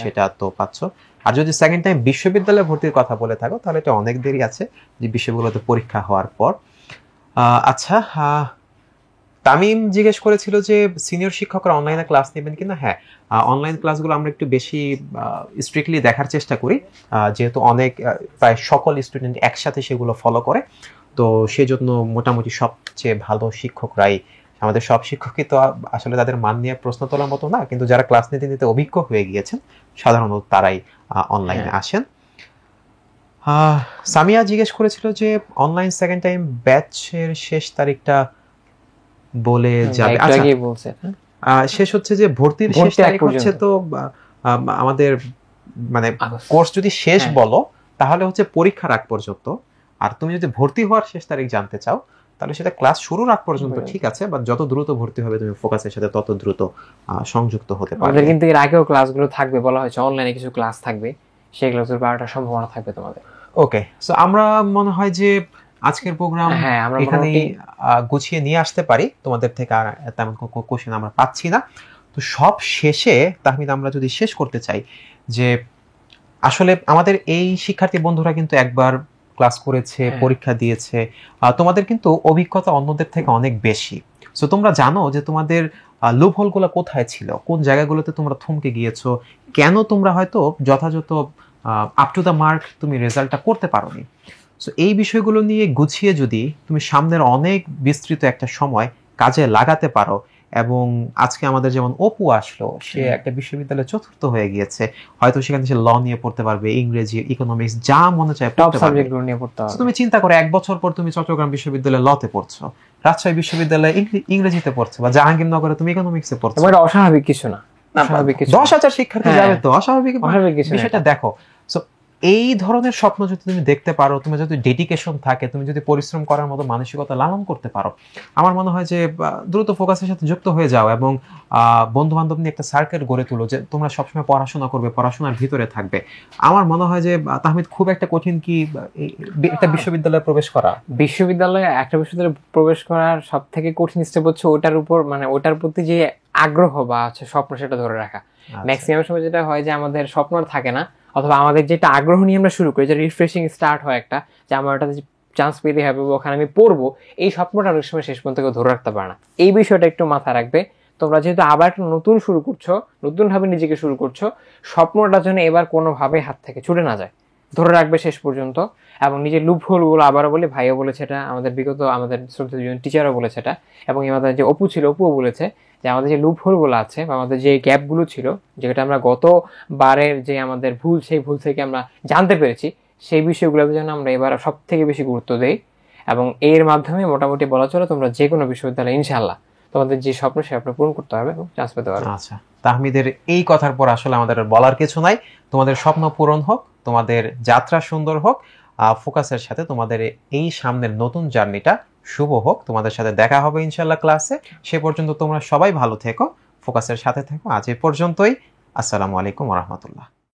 সেটা তো পাচ্ছ। আর যদি সেকেন্ড টাইম বিশ্ববিদ্যালয়ে ভর্তির কথা বলে থাকো তাহলে এটা অনেক দেরি আছে, যে বিশ্ববিদ্যালয়তে পরীক্ষা হওয়ার পর। আচ্ছা, তামিম জিজ্ঞেস করেছিল যে সিনিয়র শিক্ষকরা অনলাইনে ক্লাস নেবেন কিনা। হ্যাঁ, অনলাইন ক্লাসগুলো আমরা একটু বেশি স্ট্রিক্টলি দেখার চেষ্টা করি, যেহেতু অনেক প্রায় সকল স্টুডেন্ট একসাথে সেগুলো ফলো করে, তো সেজন্য মোটামুটি সবচেয়ে ভালো শিক্ষকরাই, আমাদের সব শিক্ষকই তো আসলে তাদের মান নিয়ে প্রশ্ন তোলার মতো না, কিন্তু যারা ক্লাস নিতে নিতে অভিজ্ঞ হয়ে গিয়েছেন সাধারণত তারাই অনলাইনে আসেন। সামিয়া জিজ্ঞেস করেছিল যে অনলাইন সেকেন্ড টাইম ব্যাচের শেষ তারিখটা বলে যাবে। শেষ হচ্ছে যে ভর্তির শেষ তারিখ হচ্ছে তো আমাদের মানে কোর্স যদি শেষ বলো তাহলে হচ্ছে পরীক্ষার আগ পর্যন্ত, আর তুমি যদি ভর্তি হওয়ার শেষ তারিখ জানতে চাও তাহলে সেটা ক্লাস শুরুর আগ পর্যন্ত ঠিক আছে, বাট যত দ্রুত ভর্তি হবে তুমি ফোকাসের সাথে তত দ্রুত সংযুক্ত হতে পারবে। আমাদের কিন্তু এর আগেও ক্লাসগুলো থাকবে, বলা হয়েছে অনলাইনে কিছু ক্লাস থাকবে, সেগুলো 12টার সম্ভাবনা থাকবে তোমাদের। ওকে, সো আমরা মনে হয় যে আজকের প্রোগ্রাম হ্যাঁ, আমরা এখানে মোটামুটি গুছিয়ে নিয়ে আসতে পারি, তোমাদের থেকে আর তেমন কোশ্চেন আমরা পাচ্ছি না। তো সব শেষে তাহমিদ আমরা যদি শেষ করতে চাই যে আসলে আমাদের এই শিক্ষার্থী বন্ধুরা কিন্তু একবার ক্লাস করেছে, হ্যাঁ। পরীক্ষা দিয়েছে, তোমাদের কিন্তু অভিজ্ঞতা অন্যদের থেকে অনেক বেশি। সো তোমরা জানো যে তোমাদের লুপ হোলগুলো কোথায় ছিল, কোন জায়গাগুলোতে তোমরা থমকে গিয়েছো, কেন তোমরা হয়তো যথাযথ আপ টু দ্য মার্ক তুমি রেজাল্টটা করতে পারোনি। সো এই বিষয়গুলো নিয়ে গুছিয়ে যদি তুমি সামনের অনেক বিস্তৃত একটা সময় কাজে লাগাতে পারো, এবং আজকে আমাদের যেমন অপু আসলো, সে একটা বিশ্ববিদ্যালয়ে চতুর্থ হয়ে গিয়েছে, হয়তো সেখানে সে ল নিয়ে পড়তে পারবে, ইংরেজি, ইকোনমিক্স, যা মনে চায় টপ পড়তে পারবে। সাবজেক্টগুলো নিয়ে পড়তে So হবে। তুমি চিন্তা করো 1 বছর পর তুমি চট্টগ্রাম বিশ্ববিদ্যালয়ে লতে পড়ছো, রাজশাহী বিশ্ববিদ্যালয়ে ইংরেজিতে পড়ছো, বা জাহাঙ্গীরনগরে তুমি ইকোনমিক্সে পড়ছো। এবং এটা অস্বাভাবিক কিছু না, অস্বাভাবিক কিছু না। 10,000 শিক্ষার্থী হ্যাঁ। যাবে, তো অস্বাভাবিক অস্বাভাবিক কিছু না বিষয়টা এটা। দেখো। সো এই ধরনের স্বপ্ন যদি তুমি দেখতে পারো, তুমি যদি ডেডিকেশন থাকে, তুমি যদি পরিশ্রম করার মতো মানসিকতা লালন করতে পারো, আমার মনে হয় যে দ্রুত ফোকাসের সাথে যুক্ত হয়ে যাও, এবং বন্ধু বান্ধব নিয়ে একটা সার্কেল গড়ে তুলো যে তোমরা সবসময় পড়াশোনা করবে, পড়াশোনার ভিতরে থাকবে। আমার মনে হয় যে তাহমিদ, খুব একটা কঠিন কি একটা বিশ্ববিদ্যালয়ে প্রবেশ করা? একটা বিশ্ববিদ্যালয়ে প্রবেশ করার সব থেকে কঠিন স্টেপ হচ্ছে ওটার উপর, মানে ওটার প্রতি যে আগ্রহ বা হচ্ছে স্বপ্ন, সেটা ধরে রাখা। ম্যাক্সিমাম সময় যেটা হয় যে আমাদের স্বপ্ন আর থাকে না, অথবা আমাদের যেটা আগ্রহ নিয়ে আমরা শুরু করি, যে রিফ্রেশিং স্টার্ট হয় একটা, যে আমার ওটাতে চান্স পেতে হবে, ওখানে আমি পড়বো, এই স্বপ্নটা অনেক সময় শেষ পর্যন্ত কেউ ধরে রাখতে পারে না। এই বিষয়টা একটু মাথায় রাখবে। তোমরা যেহেতু আবার একটা নতুন শুরু করছো, নতুনভাবে নিজেকে শুরু করছো, স্বপ্নটার জন্য এবার কোনোভাবে হাত থেকে ছুটে না যায়, ধরে রাখবে শেষ পর্যন্ত। এবং নিজের লুপ হোলগুলো, আবারও বলি, ভাইও বলেছে এটা, আমাদের বিগত আমাদের শ্রদ্ধেয় দুজন টিচারও বলেছে এটা, এবং আমাদের যে অপু ছিল, অপুও বলেছে যে আমাদের যে লুপ হোলগুলো আছে বা আমাদের যে গ্যাপগুলো ছিল, যেটা আমরা গতবারের যে আমাদের ভুল, সেই ভুল থেকে আমরা জানতে পেরেছি, সেই বিষয়গুলোতে যেন আমরা এবার সব থেকে বেশি গুরুত্ব দেই। এবং এর মাধ্যমে মোটামুটি বলা চলে তোমরা যে কোনো বিশ্ববিদ্যালয়ে ইনশাআল্লাহ তোমাদের যে স্বপ্ন, সে স্বপ্ন পূরণ করতে হবে এবং চান্স পেতে পারবে। আচ্ছা, তাহমিদের এই কথার পর আসলে আমাদের আর বলার কিছু নাই। তোমাদের স্বপ্ন পূরণ হোক, তোমাদের যাত্রা সুন্দর হোক, ফোকাসের সাথে তোমাদের এই সামনের নতুন জার্নিটা শুভ হোক। তোমাদের সাথে দেখা হবে ইনশাআল্লাহ ক্লাসে। সে পর্যন্ত তোমরা সবাই ভালো থেকো, ফোকাসের সাথে থেকো। আজ এ পর্যন্তই। আসসালামু আলাইকুম ওয়া রাহমাতুল্লাহ।